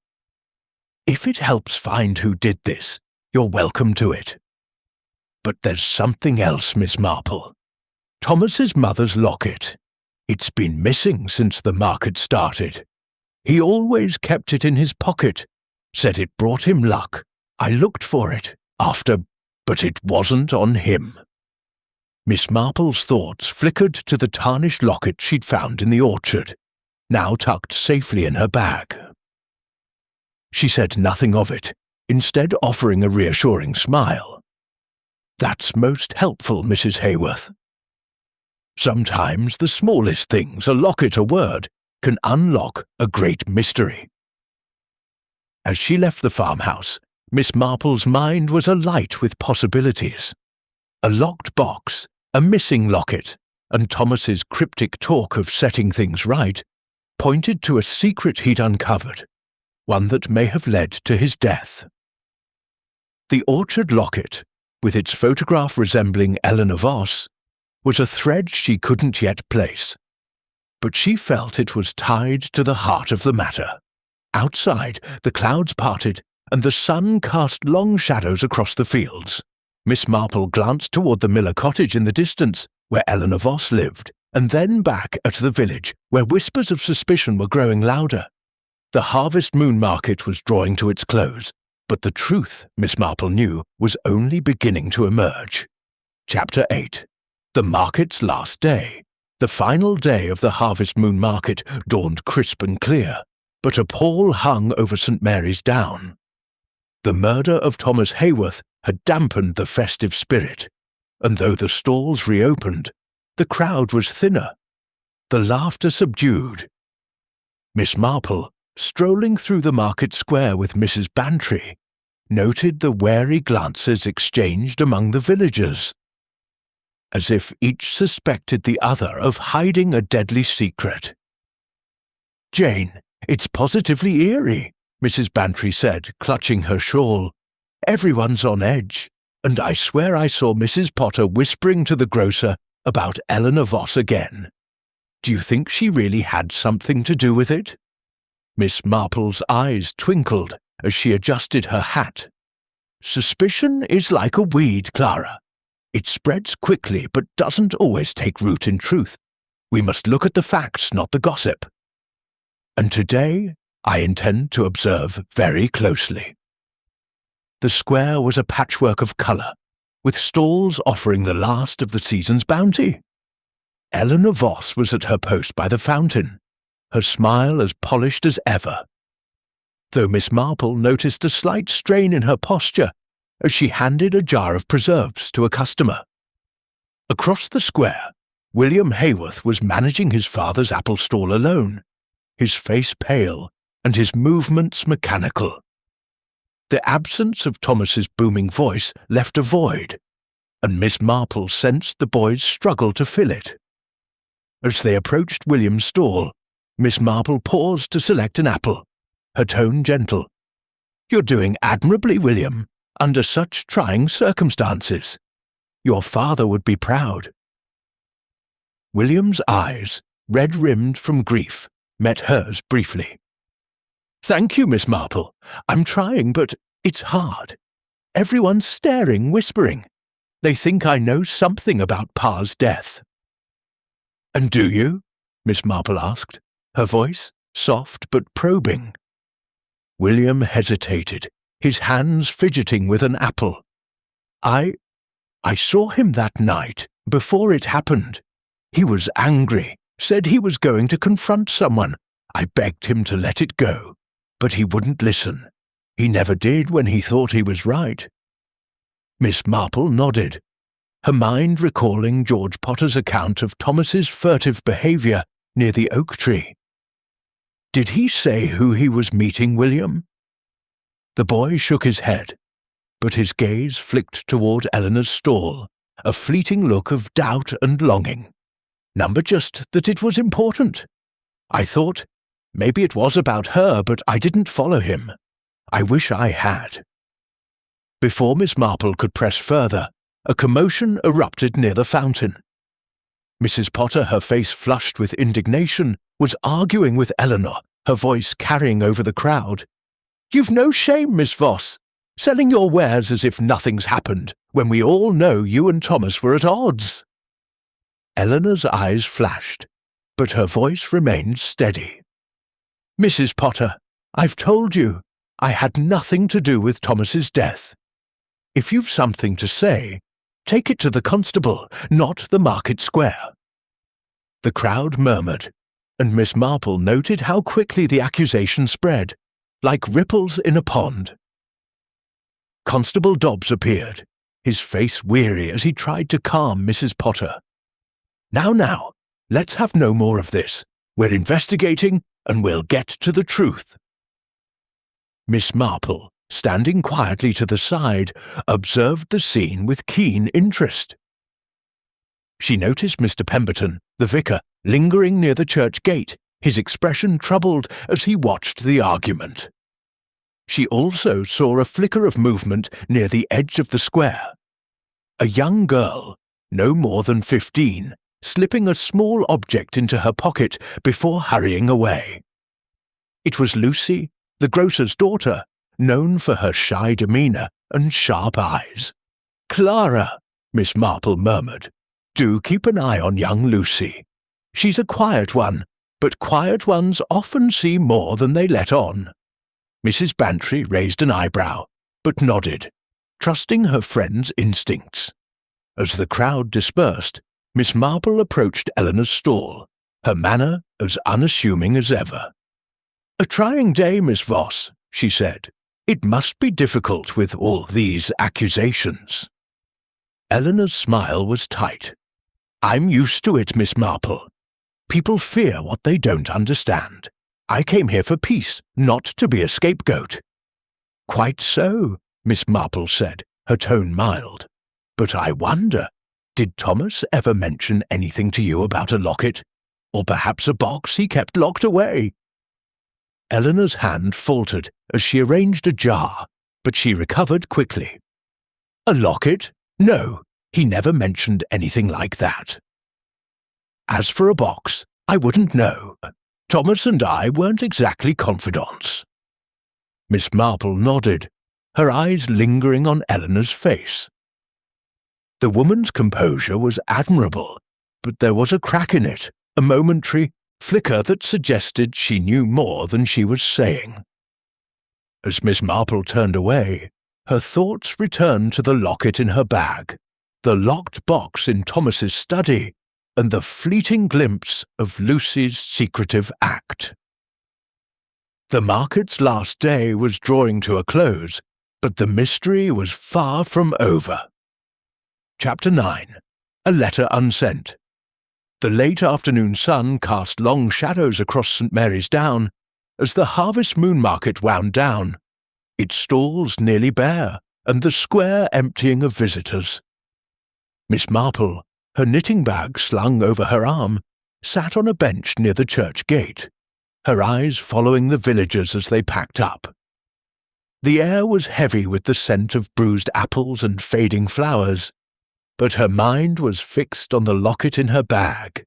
"If it helps find who did this, you're welcome to it. But there's something else, Miss Marple. Thomas's mother's locket. It's been missing since the market started. He always kept it in his pocket, said it brought him luck. I looked for it after, but it wasn't on him." Miss Marple's thoughts flickered to the tarnished locket she'd found in the orchard, now tucked safely in her bag. She said nothing of it, instead offering a reassuring smile. "That's most helpful, Mrs. Hayworth. Sometimes the smallest things, a locket, a word, can unlock a great mystery." As she left the farmhouse, Miss Marple's mind was alight with possibilities. A locked box, a missing locket, and Thomas's cryptic talk of setting things right pointed to a secret he'd uncovered, one that may have led to his death. The orchard locket, with its photograph resembling Eleanor Voss, was a thread she couldn't yet place. But she felt it was tied to the heart of the matter. Outside, the clouds parted, and the sun cast long shadows across the fields. Miss Marple glanced toward the Miller cottage in the distance, where Eleanor Voss lived, and then back at the village, where whispers of suspicion were growing louder. The Harvest Moon Market was drawing to its close, but the truth, Miss Marple knew, was only beginning to emerge. Chapter 8. The Market's Last Day. The final day of the Harvest Moon Market dawned crisp and clear, but a pall hung over St. Mary's Down. The murder of Thomas Hayworth had dampened the festive spirit, and though the stalls reopened, the crowd was thinner, the laughter subdued. Miss Marple, strolling through the market square with Mrs. Bantry, noted the wary glances exchanged among the villagers, as if each suspected the other of hiding a deadly secret. "Jane, it's positively eerie," Mrs. Bantry said, clutching her shawl. "Everyone's on edge, and I swear I saw Mrs. Potter whispering to the grocer about Eleanor Voss again. Do you think she really had something to do with it?" Miss Marple's eyes twinkled as she adjusted her hat. "Suspicion is like a weed, Clara. It spreads quickly but doesn't always take root in truth. We must look at the facts, not the gossip. And today I intend to observe very closely." The square was a patchwork of colour, with stalls offering the last of the season's bounty. Eleanor Voss was at her post by the fountain, her smile as polished as ever, though Miss Marple noticed a slight strain in her posture as she handed a jar of preserves to a customer. Across the square, William Hayworth was managing his father's apple stall alone, his face pale and his movements mechanical. The absence of Thomas's booming voice left a void, and Miss Marple sensed the boy's struggle to fill it. As they approached William's stall, Miss Marple paused to select an apple, her tone gentle. "You're doing admirably, William, under such trying circumstances. Your father would be proud." William's eyes, red-rimmed from grief, met hers briefly. "Thank you, Miss Marple. I'm trying, but it's hard. Everyone's staring, whispering. They think I know something about Pa's death." "And do you?" Miss Marple asked, her voice soft but probing. William hesitated, his hands fidgeting with an apple. I saw him that night, before it happened. He was angry, said he was going to confront someone. I begged him to let it go, but he wouldn't listen. He never did when he thought he was right." Miss Marple nodded, her mind recalling George Potter's account of Thomas's furtive behaviour near the oak tree. "Did he say who he was meeting, William?" The boy shook his head, but his gaze flicked toward Eleanor's stall, a fleeting look of doubt and longing. Number just that it was important. I thought, maybe it was about her, but I didn't follow him. I wish I had. Before Miss Marple could press further, a commotion erupted near the fountain. Mrs. Potter, her face flushed with indignation, was arguing with Eleanor, her voice carrying over the crowd. "You've no shame, Miss Voss, selling your wares as if nothing's happened, when we all know you and Thomas were at odds." Eleanor's eyes flashed, but her voice remained steady. "Mrs. Potter, I've told you, I had nothing to do with Thomas's death. If you've something to say, take it to the constable, not the market square." The crowd murmured, and Miss Marple noted how quickly the accusation spread, like ripples in a pond. Constable Dobbs appeared, his face weary as he tried to calm Mrs. Potter. Now, let's have no more of this. We're investigating, and we'll get to the truth." Miss Marple, standing quietly to the side, observed the scene with keen interest. She noticed Mr. Pemberton, the vicar, lingering near the church gate, his expression troubled as he watched the argument. She also saw a flicker of movement near the edge of the square. A young girl, no more than 15, slipping a small object into her pocket before hurrying away. It was Lucy, the grocer's daughter, known for her shy demeanour and sharp eyes. "Clara," Miss Marple murmured, "do keep an eye on young Lucy. She's a quiet one, but quiet ones often see more than they let on." Mrs. Bantry raised an eyebrow, but nodded, trusting her friend's instincts. As the crowd dispersed, Miss Marple approached Eleanor's stall, her manner as unassuming as ever. "A trying day, Miss Voss," she said. "It must be difficult with all these accusations." Eleanor's smile was tight. "I'm used to it, Miss Marple. People fear what they don't understand. I came here for peace, not to be a scapegoat." "Quite so," Miss Marple said, her tone mild. "But I wonder, did Thomas ever mention anything to you about a locket? Or perhaps a box he kept locked away?" Eleanor's hand faltered as she arranged a jar, but she recovered quickly. "A locket? No, he never mentioned anything like that. As for a box, I wouldn't know. Thomas and I weren't exactly confidants." Miss Marple nodded, her eyes lingering on Eleanor's face. The woman's composure was admirable, but there was a crack in it, a momentary flicker that suggested she knew more than she was saying. As Miss Marple turned away, her thoughts returned to the locket in her bag, the locked box in Thomas's study, and the fleeting glimpse of Lucy's secretive act. The market's last day was drawing to a close, but the mystery was far from over. Chapter 9. A Letter Unsent. The late afternoon sun cast long shadows across St. Mary's Down as the harvest moon market wound down, its stalls nearly bare and the square emptying of visitors. Miss Marple, her knitting bag slung over her arm, sat on a bench near the church gate, her eyes following the villagers as they packed up. The air was heavy with the scent of bruised apples and fading flowers, but her mind was fixed on the locket in her bag,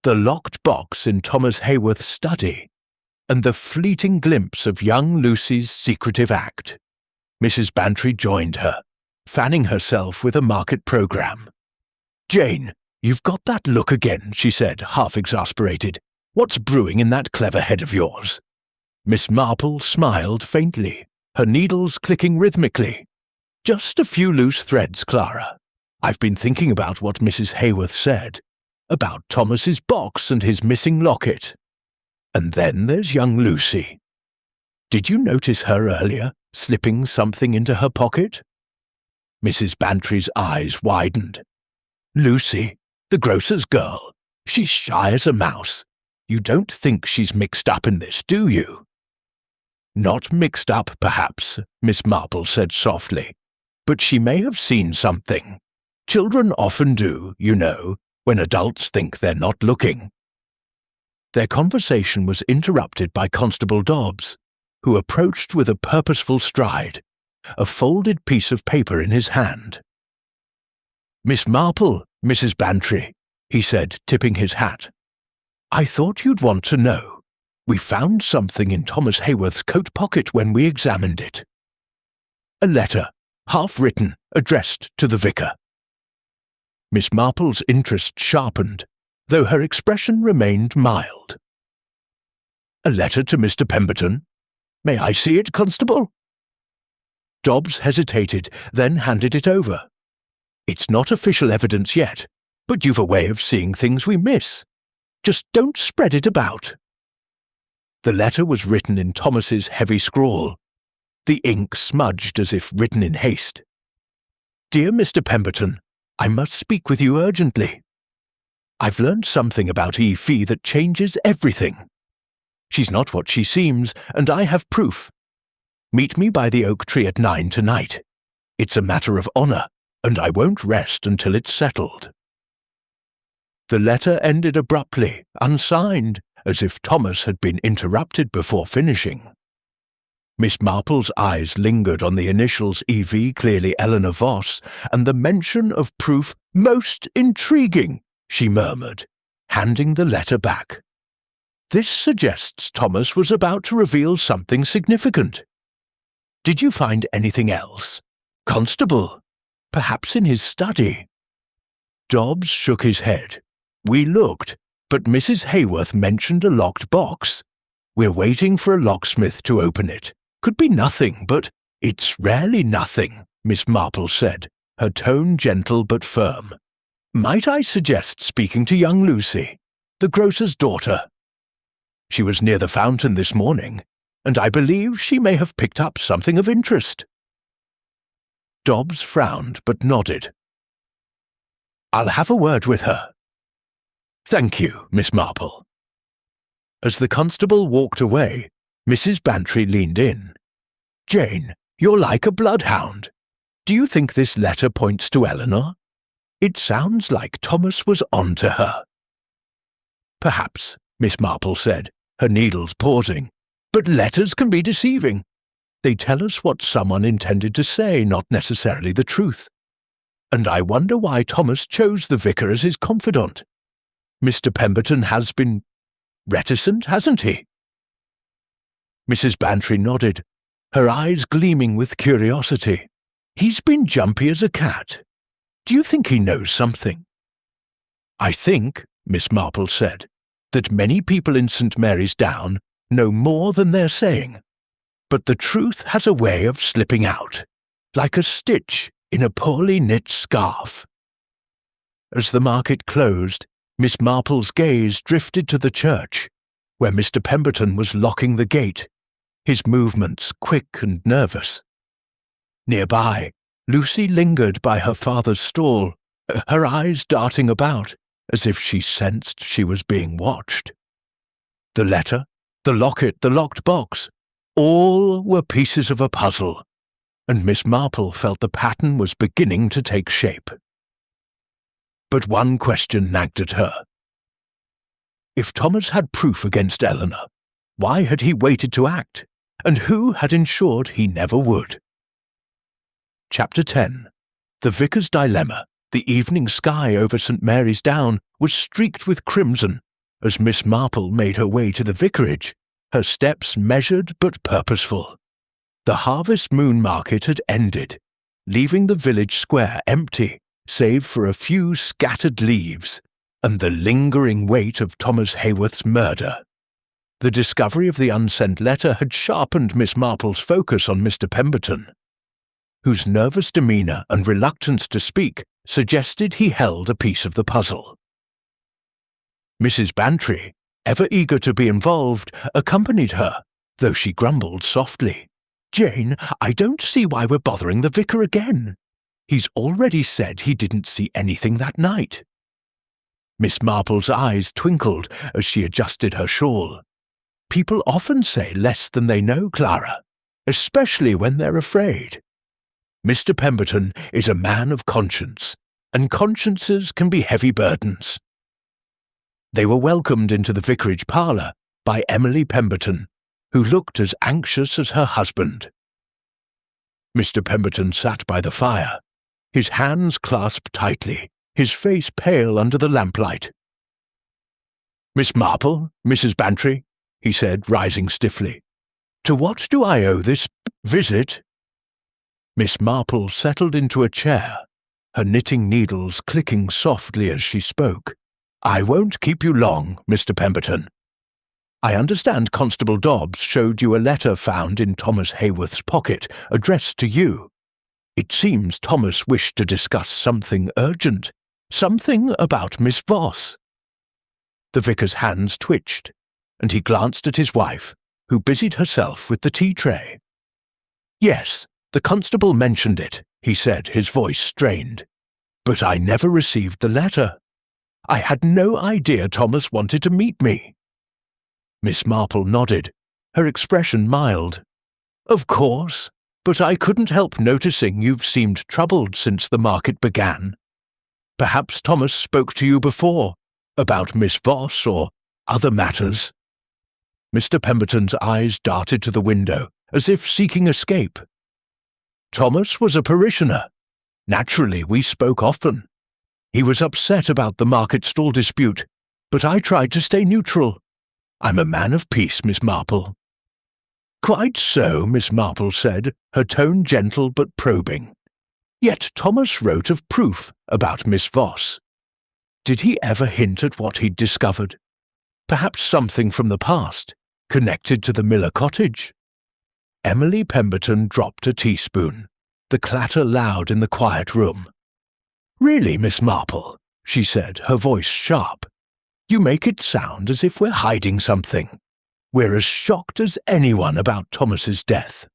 the locked box in Thomas Hayworth's study, and the fleeting glimpse of young Lucy's secretive act. Mrs. Bantry joined her, fanning herself with a market programme. "Jane, you've got that look again," she said, half exasperated. "What's brewing in that clever head of yours?" Miss Marple smiled faintly, her needles clicking rhythmically. "Just a few loose threads, Clara. I've been thinking about what Mrs. Hayworth said, about Thomas's box and his missing locket. And then there's young Lucy. Did you notice her earlier, slipping something into her pocket?" Mrs. Bantry's eyes widened. "Lucy, the grocer's girl. She's shy as a mouse. You don't think she's mixed up in this, do you?" "Not mixed up, perhaps," Miss Marple said softly, "but she may have seen something. Children often do, you know, when adults think they're not looking." Their conversation was interrupted by Constable Dobbs, who approached with a purposeful stride, a folded piece of paper in his hand. "Miss Marple, Mrs. Bantry," he said, tipping his hat. "I thought you'd want to know. We found something in Thomas Hayworth's coat pocket when we examined it. A letter, half-written, addressed to the vicar." Miss Marple's interest sharpened, though her expression remained mild. "A letter to Mr. Pemberton? May I see it, Constable?" Dobbs hesitated, then handed it over. "It's not official evidence yet, but you've a way of seeing things we miss. Just don't spread it about." The letter was written in Thomas's heavy scrawl, the ink smudged as if written in haste. "Dear Mr. Pemberton, I must speak with you urgently. I've learned something about Fee that changes everything. She's not what she seems, and I have proof. Meet me by the oak tree at 9 tonight. It's a matter of honour, and I won't rest until it's settled." The letter ended abruptly, unsigned, as if Thomas had been interrupted before finishing. Miss Marple's eyes lingered on the initials EV, clearly Eleanor Voss, and the mention of proof most intriguing, she murmured, handing the letter back. This suggests Thomas was about to reveal something significant. Did you find anything else? Constable? Perhaps in his study? Dobbs shook his head. We looked, but Mrs. Hayworth mentioned a locked box. We're waiting for a locksmith to open it. Could be nothing, but it's rarely nothing, Miss Marple said, her tone gentle but firm. Might I suggest speaking to young Lucy, the grocer's daughter? She was near the fountain this morning, and I believe she may have picked up something of interest. Dobbs frowned but nodded. I'll have a word with her. Thank you, Miss Marple. As the constable walked away, Mrs. Bantry leaned in. Jane, you're like a bloodhound. Do you think this letter points to Eleanor? It sounds like Thomas was on to her. Perhaps, Miss Marple said, her needles pausing, but letters can be deceiving. They tell us what someone intended to say, not necessarily the truth. And I wonder why Thomas chose the vicar as his confidant. Mr. Pemberton has been reticent, hasn't he? Mrs. Bantry nodded, her eyes gleaming with curiosity. He's been jumpy as a cat. Do you think he knows something? I think, Miss Marple said, that many people in St. Mary's Down know more than they're saying. But the truth has a way of slipping out, like a stitch in a poorly knit scarf. As the market closed, Miss Marple's gaze drifted to the church, where Mr. Pemberton was locking the gate, his movements quick and nervous. Nearby, Lucy lingered by her father's stall, her eyes darting about, as if she sensed she was being watched. The letter, the locket, the locked box, all were pieces of a puzzle, and Miss Marple felt the pattern was beginning to take shape. But one question nagged at her. If Thomas had proof against Eleanor, why had he waited to act, and who had ensured he never would? Chapter 10. The Vicar's Dilemma. The evening sky over St. Mary's Down was streaked with crimson as Miss Marple made her way to the vicarage, her steps measured but purposeful. The harvest moon market had ended, leaving the village square empty, save for a few scattered leaves and the lingering weight of Thomas Hayworth's murder. The discovery of the unsent letter had sharpened Miss Marple's focus on Mr. Pemberton, whose nervous demeanour and reluctance to speak suggested he held a piece of the puzzle. Mrs. Bantry, ever eager to be involved, accompanied her, though she grumbled softly. Jane, I don't see why we're bothering the vicar again. He's already said he didn't see anything that night. Miss Marple's eyes twinkled as she adjusted her shawl. People often say less than they know, Clara, especially when they're afraid. Mr. Pemberton is a man of conscience, and consciences can be heavy burdens. They were welcomed into the vicarage parlour by Emily Pemberton, who looked as anxious as her husband. Mr. Pemberton sat by the fire, his hands clasped tightly, his face pale under the lamplight. Miss Marple, Mrs. Bantry, he said, rising stiffly, to what do I owe this visit? Miss Marple settled into a chair, her knitting needles clicking softly as she spoke. I won't keep you long, Mr. Pemberton. I understand Constable Dobbs showed you a letter found in Thomas Hayworth's pocket, addressed to you. It seems Thomas wished to discuss something urgent, something about Miss Voss. The vicar's hands twitched, and he glanced at his wife, who busied herself with the tea tray. Yes, the constable mentioned it, he said, his voice strained. But I never received the letter. I had no idea Thomas wanted to meet me. Miss Marple nodded, her expression mild. Of course, but I couldn't help noticing you've seemed troubled since the market began. Perhaps Thomas spoke to you before, about Miss Voss or other matters. Mr. Pemberton's eyes darted to the window as if seeking escape. Thomas was a parishioner. Naturally, we spoke often. He was upset about the market stall dispute, but I tried to stay neutral. I'm a man of peace, Miss Marple. Quite so, Miss Marple said, her tone gentle but probing. Yet Thomas wrote of proof about Miss Voss. Did he ever hint at what he'd discovered? Perhaps something from the past, connected to the Miller cottage? Emily Pemberton dropped a teaspoon, the clatter loud in the quiet room. Really, Miss Marple, she said, her voice sharp. You make it sound as if we're hiding something. We're as shocked as anyone about Thomas's death.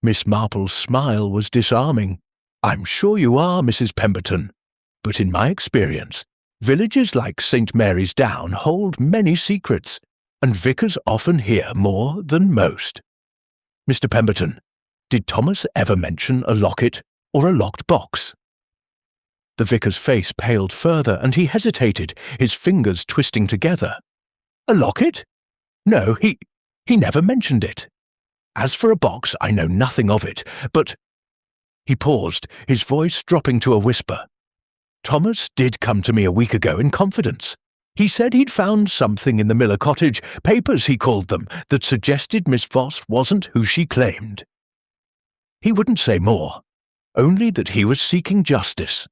Miss Marple's smile was disarming. I'm sure you are, Mrs. Pemberton, but in my experience, villages like St. Mary's Down hold many secrets, and vicars often hear more than most. Mr. Pemberton, did Thomas ever mention a locket or a locked box? The vicar's face paled further, and he hesitated, his fingers twisting together. A locket? No, he never mentioned it. As for a box, I know nothing of it, but— He paused, his voice dropping to a whisper. Thomas did come to me a week ago in confidence. He said he'd found something in the Miller cottage, papers he called them, that suggested Miss Voss wasn't who she claimed. He wouldn't say more, only that he was seeking justice.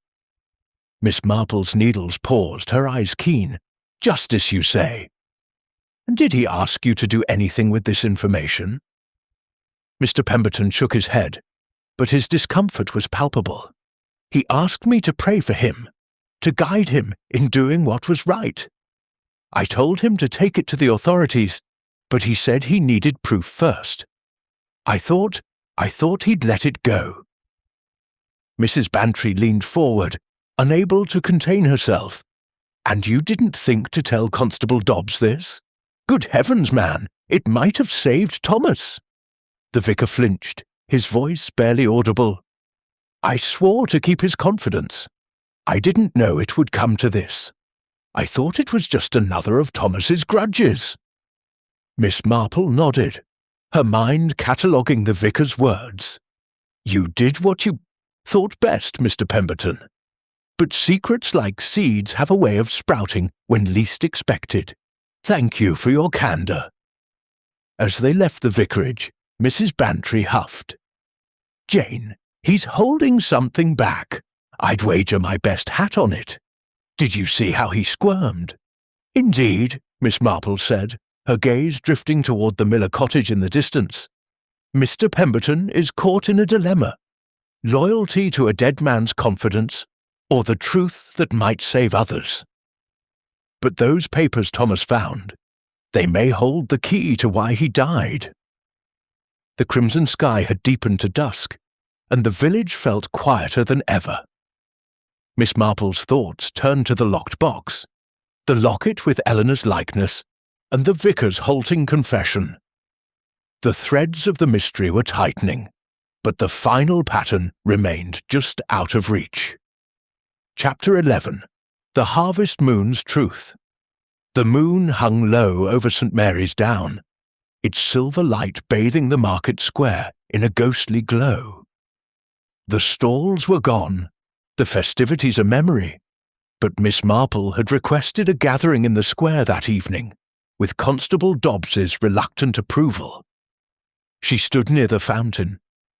Miss Marple's needles paused, her eyes keen. Justice, you say? And did he ask you to do anything with this information? Mr. Pemberton shook his head, but his discomfort was palpable. He asked me to pray for him, to guide him in doing what was right. I told him to take it to the authorities, but he said he needed proof first. I thought he'd let it go. Mrs. Bantry leaned forward, unable to contain herself. And you didn't think to tell Constable Dobbs this? Good heavens, man, it might have saved Thomas. The vicar flinched, his voice barely audible. I swore to keep his confidence. I didn't know it would come to this. I thought it was just another of Thomas's grudges. Miss Marple nodded, her mind cataloguing the vicar's words. You did what you thought best, Mr. Pemberton. But secrets like seeds have a way of sprouting when least expected. Thank you for your candour. As they left the vicarage, Mrs. Bantry huffed. Jane, he's holding something back. I'd wager my best hat on it. Did you see how he squirmed? Indeed, Miss Marple said, her gaze drifting toward the Miller cottage in the distance. Mr. Pemberton is caught in a dilemma. Loyalty to a dead man's confidence, or the truth that might save others. But those papers Thomas found, they may hold the key to why he died. The crimson sky had deepened to dusk, and the village felt quieter than ever. Miss Marple's thoughts turned to the locked box, the locket with Eleanor's likeness, and the vicar's halting confession. The threads of the mystery were tightening, but the final pattern remained just out of reach. Chapter 11. The Harvest Moon's Truth. The moon hung low over St. Mary's Down, its silver light bathing the market square in a ghostly glow. The stalls were gone, the festivities a memory, but Miss Marple had requested a gathering in the square that evening, with Constable Dobbs's reluctant approval. She stood near the fountain,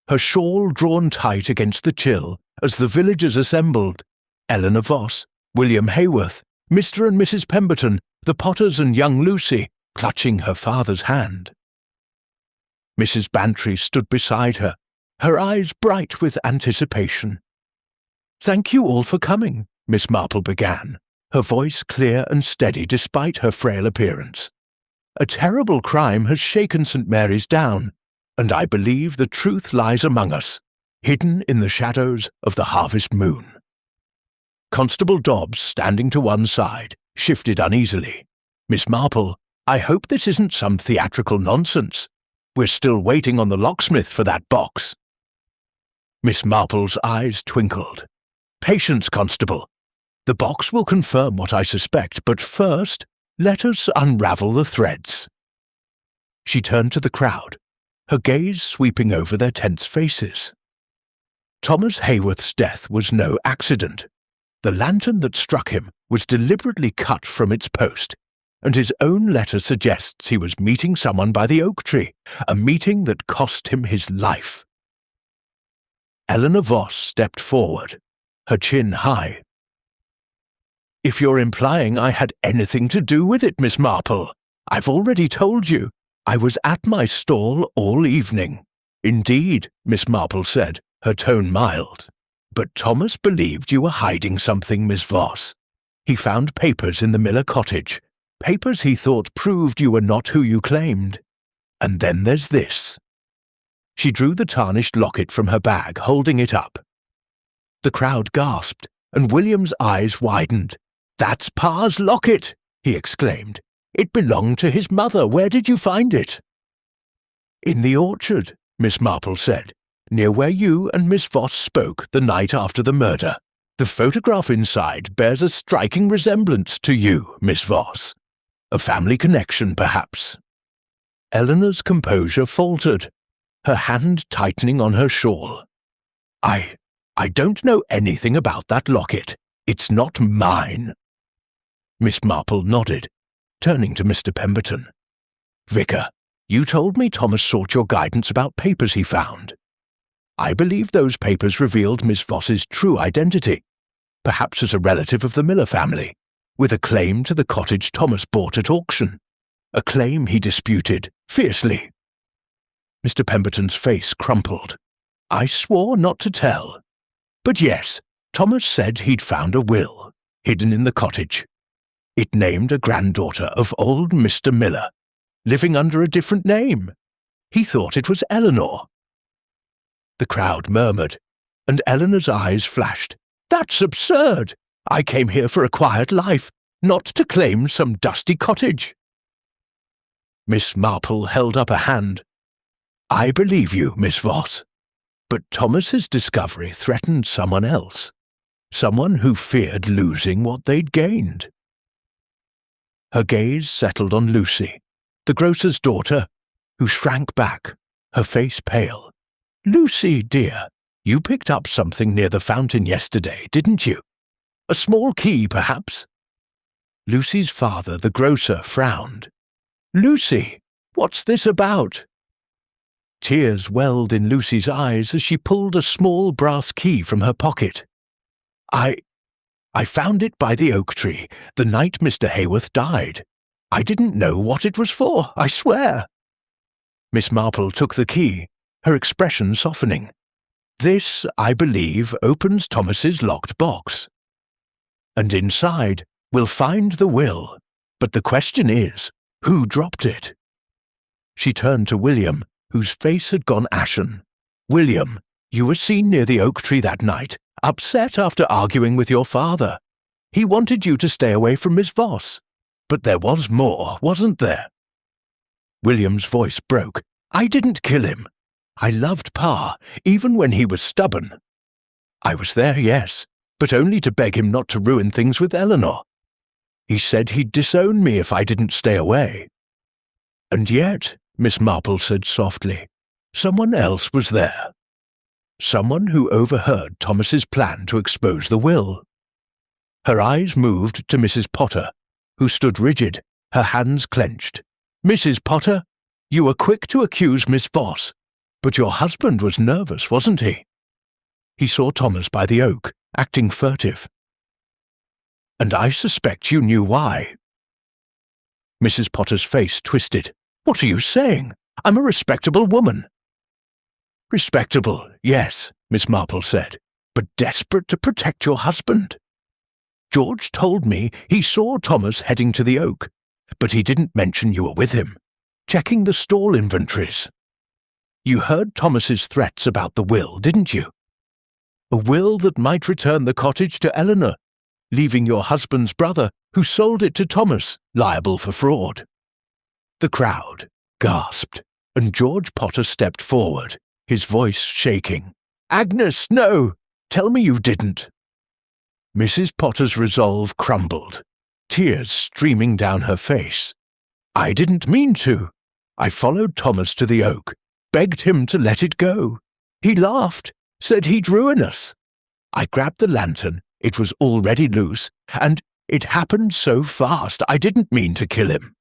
her shawl drawn tight against the chill as the villagers assembled. Eleanor Voss, William Hayworth, Mr. and Mrs. Pemberton, the Potters and young Lucy, clutching her father's hand. Mrs. Bantry stood beside her, her eyes bright with anticipation. Thank you all for coming, Miss Marple began, her voice clear and steady despite her frail appearance. A terrible crime has shaken St. Mary's Down, and I believe the truth lies among us, hidden in the shadows of the harvest moon. Constable Dobbs, standing to one side, shifted uneasily. Miss Marple, I hope this isn't some theatrical nonsense. We're still waiting on the locksmith for that box. Miss Marple's eyes twinkled. Patience, Constable. The box will confirm what I suspect, but first, let us unravel the threads. She turned to the crowd. her gaze sweeping over their tense faces. Thomas Hayworth's death was no accident. The lantern that struck him was deliberately cut from its post, and his own letter suggests he was meeting someone by the oak tree, a meeting that cost him his life. Eleanor Voss stepped forward, her chin high. "If you're implying I had anything to do with it, Miss Marple, I've already told you. I was at my stall all evening." "Indeed," Miss Marple said, her tone mild. "But Thomas believed you were hiding something, Miss Voss. He found papers in the Miller cottage, papers he thought proved you were not who you claimed. And then there's this." She drew the tarnished locket from her bag, holding it up. The crowd gasped, and William's eyes widened. "That's Pa's locket!" he exclaimed. "It belonged to his mother. Where did you find it?" "In the orchard," Miss Marple said, "near where you and Miss Voss spoke the night after the murder. The photograph inside bears a striking resemblance to you, Miss Voss. A family connection, perhaps." Eleanor's composure faltered, her hand tightening on her shawl. I don't know anything about that locket. It's not mine." Miss Marple nodded, turning to Mr. Pemberton. "Vicar, you told me Thomas sought your guidance about papers he found. I believe those papers revealed Miss Voss's true identity, perhaps as a relative of the Miller family, with a claim to the cottage Thomas bought at auction, a claim he disputed fiercely." Mr. Pemberton's face crumpled. "I swore not to tell. But yes, Thomas said he'd found a will, hidden in the cottage. It named a granddaughter of old Mr. Miller, living under a different name. He thought it was Eleanor." The crowd murmured, and Eleanor's eyes flashed. "That's absurd! I came here for a quiet life, not to claim some dusty cottage." Miss Marple held up a hand. "I believe you, Miss Voss. But Thomas's discovery threatened someone else, someone who feared losing what they'd gained." Her gaze settled on Lucy, the grocer's daughter, who shrank back, her face pale. "Lucy, dear, you picked up something near the fountain yesterday, didn't you? A small key, perhaps?" Lucy's father, the grocer, frowned. "Lucy, what's this about?" Tears welled in Lucy's eyes as she pulled a small brass key from her pocket. I found it by the oak tree the night Mr. Hayworth died. I didn't know what it was for, I swear." Miss Marple took the key, her expression softening. "This, I believe, opens Thomas's locked box. And inside, we'll find the will. But the question is, who dropped it?" She turned to William, whose face had gone ashen. "William, you were seen near the oak tree that night, upset after arguing with your father. He wanted you to stay away from Miss Voss. But there was more, wasn't there?" William's voice broke. "I didn't kill him. I loved Pa, even when he was stubborn. I was there, yes, but only to beg him not to ruin things with Eleanor. He said he'd disown me if I didn't stay away. And yet," Miss Marple said softly, "someone else was there. Someone who overheard Thomas's plan to expose the will." Her eyes moved to Mrs. Potter, who stood rigid, her hands clenched. "Mrs. Potter, you were quick to accuse Miss Voss, but your husband was nervous, wasn't he? He saw Thomas by the oak, acting furtive. And I suspect you knew why." Mrs. Potter's face twisted. "What are you saying? I'm a respectable woman." "Respectable, yes," Miss Marple said, "but desperate to protect your husband. George told me he saw Thomas heading to the oak, but he didn't mention you were with him, checking the stall inventories. You heard Thomas's threats about the will, didn't you? A will that might return the cottage to Eleanor, leaving your husband's brother, who sold it to Thomas, liable for fraud." The crowd gasped, and George Potter stepped forward, his voice shaking. "Agnes, no! Tell me you didn't." Mrs. Potter's resolve crumbled, tears streaming down her face. "I didn't mean to. I followed Thomas to the oak, begged him to let it go. He laughed, said he'd ruin us. I grabbed the lantern, it was already loose, and it happened so fast I didn't mean to kill him."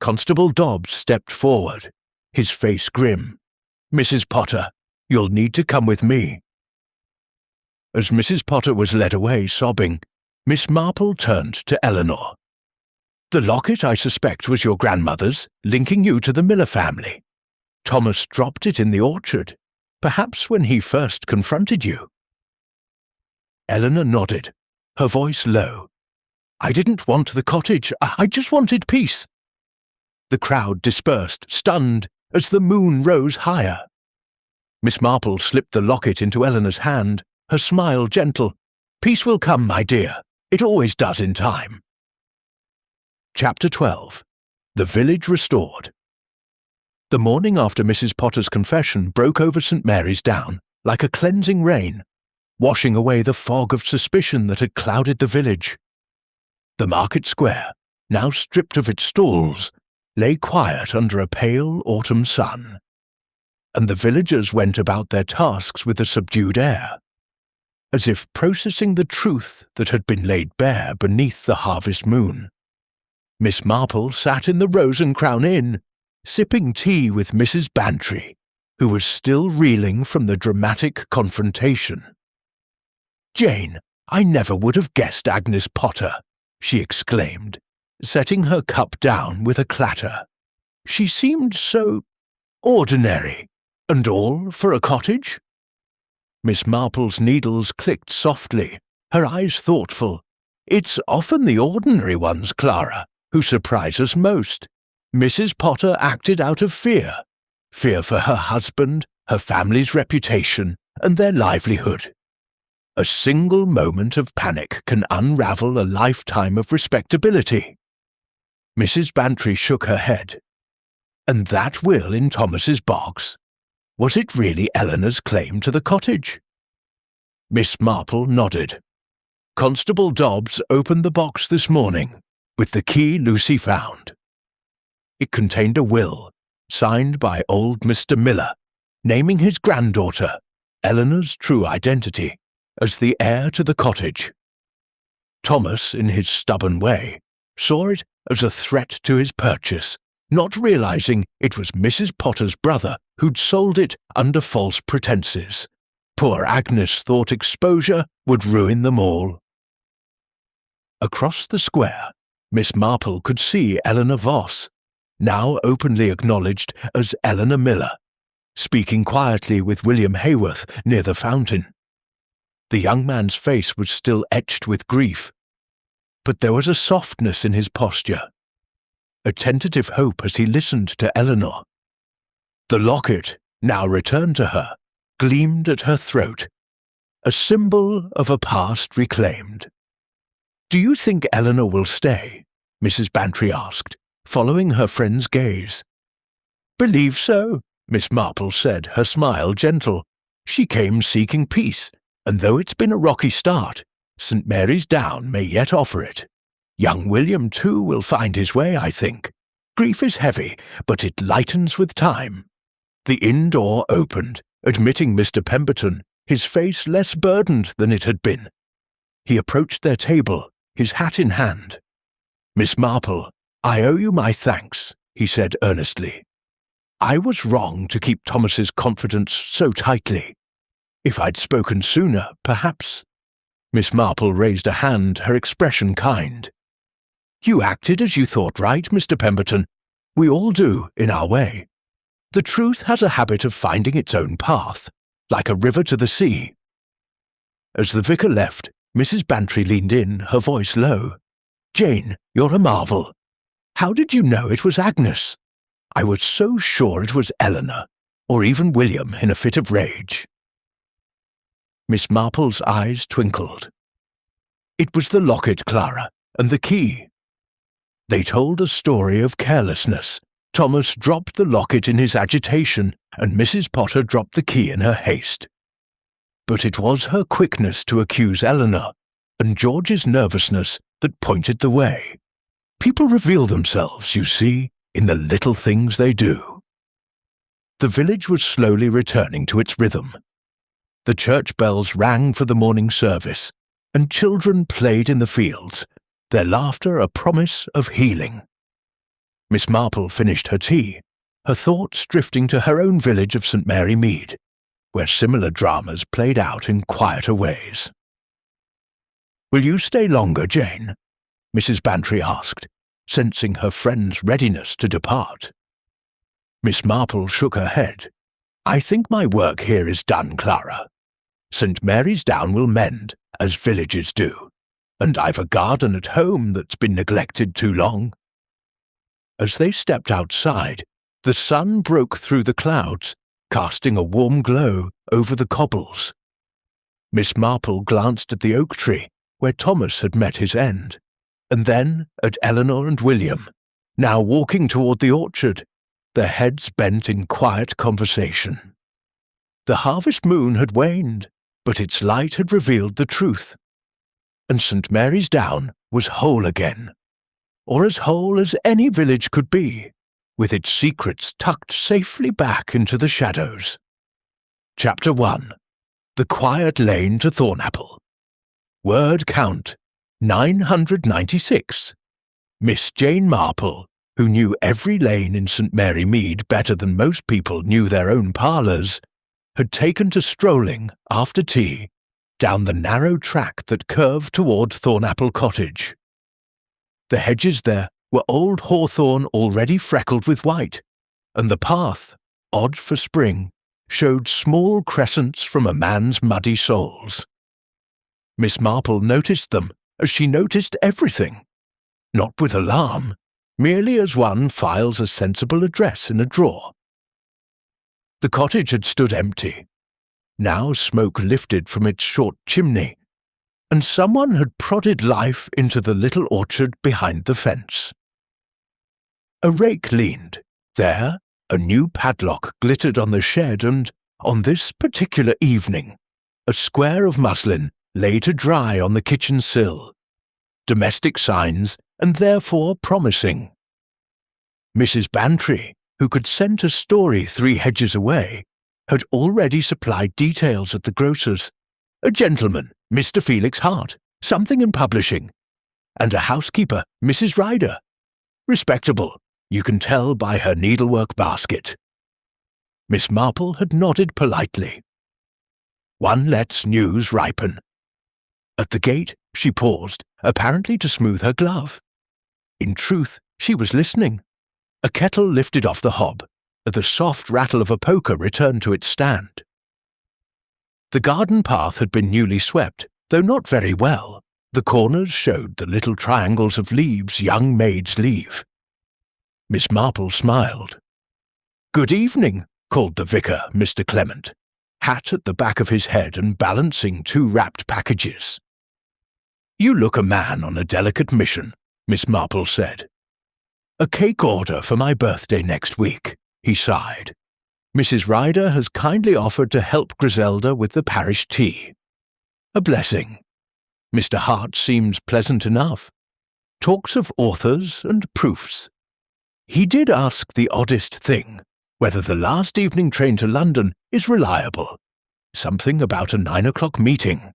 Constable Dobbs stepped forward, his face grim. "Mrs. Potter, you'll need to come with me." As Mrs. Potter was led away sobbing, Miss Marple turned to Eleanor. "The locket, I suspect, was your grandmother's, linking you to the Miller family. Thomas dropped it in the orchard, perhaps when he first confronted you." Eleanor nodded, her voice low. "I didn't want the cottage, I just wanted peace." The crowd dispersed, stunned, as the moon rose higher. Miss Marple slipped the locket into Eleanor's hand, her smile gentle. "Peace will come, my dear. It always does in time." Chapter 12. The Village Restored. The morning after Mrs. Potter's confession broke over St. Mary's Down like a cleansing rain, washing away the fog of suspicion that had clouded the village. The market square, now stripped of its stalls, lay quiet under a pale autumn sun, and the villagers went about their tasks with a subdued air, as if processing the truth that had been laid bare beneath the harvest moon. Miss Marple sat in the Rose and Crown Inn, sipping tea with Mrs. Bantry, who was still reeling from the dramatic confrontation. "Jane, I never would have guessed Agnes Potter," she exclaimed, setting her cup down with a clatter. "She seemed so ordinary, and all for a cottage?" Miss Marple's needles clicked softly, her eyes thoughtful. "It's often the ordinary ones, Clara, who surprise us most. Mrs. Potter acted out of fear for her husband, her family's reputation, and their livelihood. A single moment of panic can unravel a lifetime of respectability." Mrs. Bantry shook her head. "And that will in Thomas's box? Was it really Eleanor's claim to the cottage?" Miss Marple nodded. "Constable Dobbs opened the box this morning, with the key Lucy found. It contained a will, signed by old Mr. Miller, naming his granddaughter, Eleanor's true identity, as the heir to the cottage. Thomas, in his stubborn way, saw it as a threat to his purchase, not realizing it was Mrs. Potter's brother who'd sold it under false pretenses. Poor Agnes thought exposure would ruin them all." Across the square, Miss Marple could see Eleanor Voss, now openly acknowledged as Eleanor Miller, speaking quietly with William Hayworth near the fountain. The young man's face was still etched with grief, but there was a softness in his posture, a tentative hope as he listened to Eleanor. The locket, now returned to her, gleamed at her throat, a symbol of a past reclaimed. "Do you think Eleanor will stay?" Mrs. Bantry asked, following her friend's gaze. "Believe so," Miss Marple said, her smile gentle. "She came seeking peace, and though it's been a rocky start, St. Mary's Down may yet offer it. Young William, too, will find his way, I think. Grief is heavy, but it lightens with time." The inn door opened, admitting Mr. Pemberton, his face less burdened than it had been. He approached their table, his hat in hand. "Miss Marple, I owe you my thanks," he said earnestly. "I was wrong to keep Thomas's confidence so tightly. If I'd spoken sooner, perhaps—" Miss Marple raised a hand, her expression kind. "You acted as you thought right, Mr. Pemberton. We all do, in our way. The truth has a habit of finding its own path, like a river to the sea." As the vicar left, Mrs. Bantry leaned in, her voice low. "Jane, you're a marvel. How did you know it was Agnes? I was so sure it was Eleanor, or even William in a fit of rage." Miss Marple's eyes twinkled. "It was the locket, Clara, and the key. They told a story of carelessness. Thomas dropped the locket in his agitation, and Mrs. Potter dropped the key in her haste. But it was her quickness to accuse Eleanor, and George's nervousness that pointed the way. People reveal themselves, you see, in the little things they do." The village was slowly returning to its rhythm. The church bells rang for the morning service, and children played in the fields, their laughter a promise of healing. Miss Marple finished her tea, her thoughts drifting to her own village of St. Mary Mead, where similar dramas played out in quieter ways. "Will you stay longer, Jane?" Mrs. Bantry asked, sensing her friend's readiness to depart. Miss Marple shook her head. "I think my work here is done, Clara. St. Mary's Down will mend, as villages do, and I've a garden at home that's been neglected too long." As they stepped outside, the sun broke through the clouds, casting a warm glow over the cobbles. Miss Marple glanced at the oak tree, where Thomas had met his end, and then at Eleanor and William, now walking toward the orchard, their heads bent in quiet conversation. The harvest moon had waned, but its light had revealed the truth, and St. Mary's Down was whole again, or as whole as any village could be, with its secrets tucked safely back into the shadows. Chapter 1. The Quiet Lane to Thornapple. Word count 996. Miss Jane Marple, who knew every lane in St. Mary Mead better than most people knew their own parlours, had taken to strolling, after tea, down the narrow track that curved toward Thornapple Cottage. The hedges there were old hawthorn already freckled with white, and the path, odd for spring, showed small crescents from a man's muddy soles. Miss Marple noticed them as she noticed everything, not with alarm, merely as one files a sensible address in a drawer. The cottage had stood empty. Now smoke lifted from its short chimney, and someone had prodded life into the little orchard behind the fence. A rake leaned. There, a new padlock glittered on the shed, and, on this particular evening, a square of muslin lay to dry on the kitchen sill. Domestic signs, and therefore promising. Mrs. Bantry, who could scent a story 3 hedges away, had already supplied details at the grocer's. A gentleman, Mr. Felix Hart, something in publishing, and a housekeeper, Mrs. Ryder. Respectable, you can tell by her needlework basket. Miss Marple had nodded politely. One lets news ripen. At the gate, she paused, apparently to smooth her glove. In truth, she was listening. A kettle lifted off the hob. The soft rattle of a poker returned to its stand. The garden path had been newly swept, though not very well. The corners showed the little triangles of leaves young maids leave. Miss Marple smiled. "Good evening," called the vicar, Mr. Clement, hat at the back of his head and balancing 2 wrapped packages. "You look a man on a delicate mission," Miss Marple said. "A cake order for my birthday next week," he sighed. "Mrs. Ryder has kindly offered to help Griselda with the parish tea. A blessing. Mr. Hart seems pleasant enough. Talks of authors and proofs. He did ask the oddest thing, whether the last evening train to London is reliable. Something about a 9 o'clock meeting.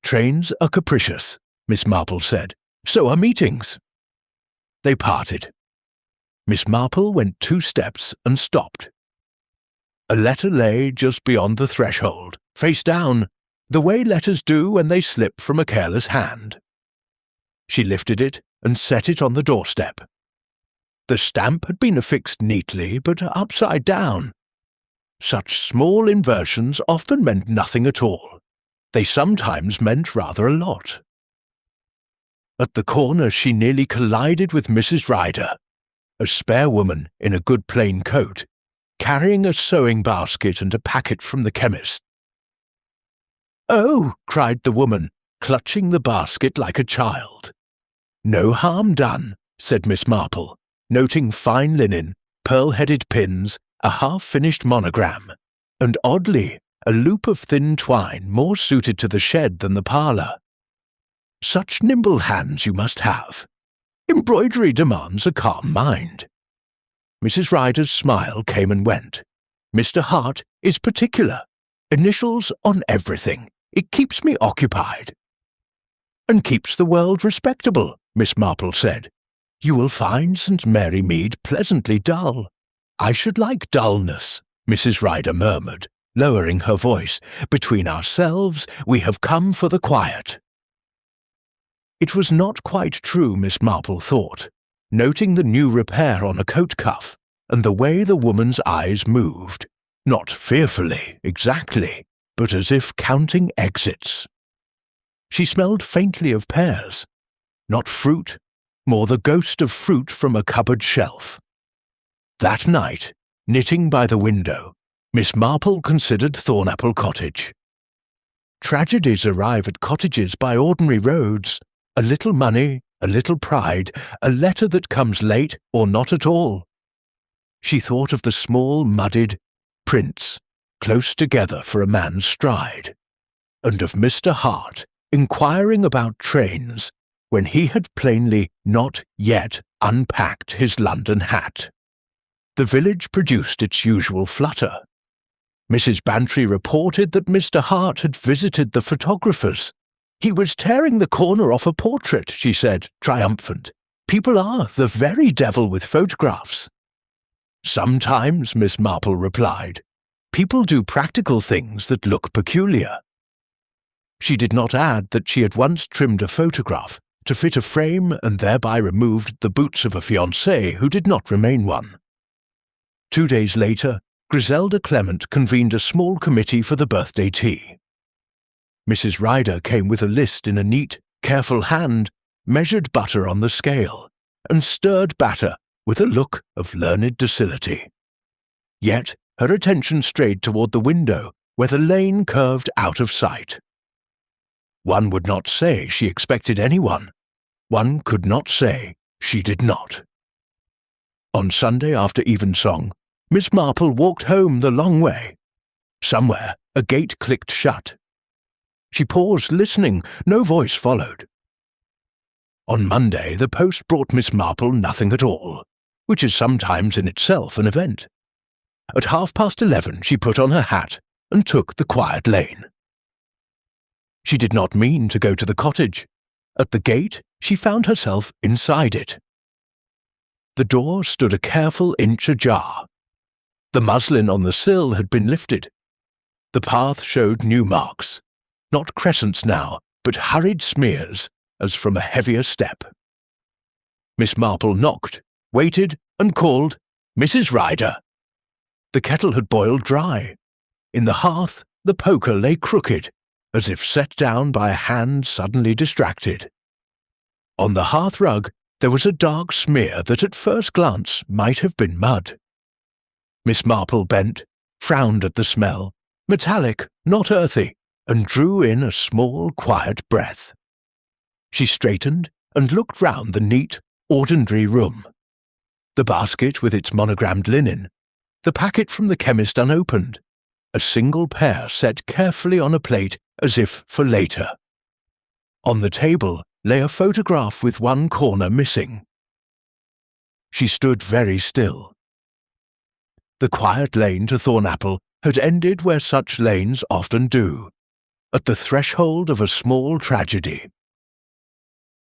Trains are capricious, Miss Marple said. So are meetings." They parted. Miss Marple went 2 steps and stopped. A letter lay just beyond the threshold, face down, the way letters do when they slip from a careless hand. She lifted it and set it on the doorstep. The stamp had been affixed neatly, but upside down. Such small inversions often meant nothing at all. They sometimes meant rather a lot. At the corner she nearly collided with Mrs. Ryder, a spare woman in a good plain coat, carrying a sewing basket and a packet from the chemist. "Oh!" cried the woman, clutching the basket like a child. "No harm done," said Miss Marple, noting fine linen, pearl-headed pins, a half-finished monogram, and oddly, a loop of thin twine more suited to the shed than the parlour. "Such nimble hands you must have. Embroidery demands a calm mind." Mrs. Ryder's smile came and went. Mr. Hart is particular. Initials on everything. It keeps me occupied." "And keeps the world respectable," Miss Marple said. "You will find St. Mary Mead pleasantly dull." "I should like dullness," Mrs. Ryder murmured, lowering her voice. "Between ourselves, we have come for the quiet." It was not quite true, Miss Marple thought, noting the new repair on a coat cuff and the way the woman's eyes moved, not fearfully, exactly, but as if counting exits. She smelled faintly of pears, not fruit, more the ghost of fruit from a cupboard shelf. That night, knitting by the window, Miss Marple considered Thornapple Cottage. Tragedies arrive at cottages by ordinary roads. A little money, a little pride, a letter that comes late or not at all. She thought of the small, mudded prints, close together for a man's stride, and of Mr. Hart inquiring about trains when he had plainly not yet unpacked his London hat. The village produced its usual flutter. Mrs. Bantry reported that Mr. Hart had visited the photographers. "He was tearing the corner off a portrait," she said, triumphant. "People are the very devil with photographs." "Sometimes," Miss Marple replied, "people do practical things that look peculiar." She did not add that she had once trimmed a photograph to fit a frame and thereby removed the boots of a fiancé who did not remain one. 2 days later, Griselda Clement convened a small committee for the birthday tea. Mrs. Ryder came with a list in a neat, careful hand, measured butter on the scale, and stirred batter with a look of learned docility. Yet her attention strayed toward the window, where the lane curved out of sight. One would not say she expected anyone. One could not say she did not. On Sunday after evensong, Miss Marple walked home the long way. Somewhere a gate clicked shut. She paused, listening. No voice followed. On Monday, the post brought Miss Marple nothing at all, which is sometimes in itself an event. At 11:30, she put on her hat and took the quiet lane. She did not mean to go to the cottage. At the gate, she found herself inside it. The door stood a careful inch ajar. The muslin on the sill had been lifted. The path showed new marks. Not crescents now, but hurried smears, as from a heavier step. Miss Marple knocked, waited, and called, "Mrs. Ryder." The kettle had boiled dry. In the hearth, the poker lay crooked, as if set down by a hand suddenly distracted. On the hearth rug, there was a dark smear that at first glance might have been mud. Miss Marple bent, frowned at the smell, metallic, not earthy, and drew in a small, quiet breath. She straightened and looked round the neat, ordinary room. The basket with its monogrammed linen, the packet from the chemist unopened, a single pear set carefully on a plate as if for later. On the table lay a photograph with one corner missing. She stood very still. The quiet lane to Thornapple had ended where such lanes often do, at the threshold of a small tragedy.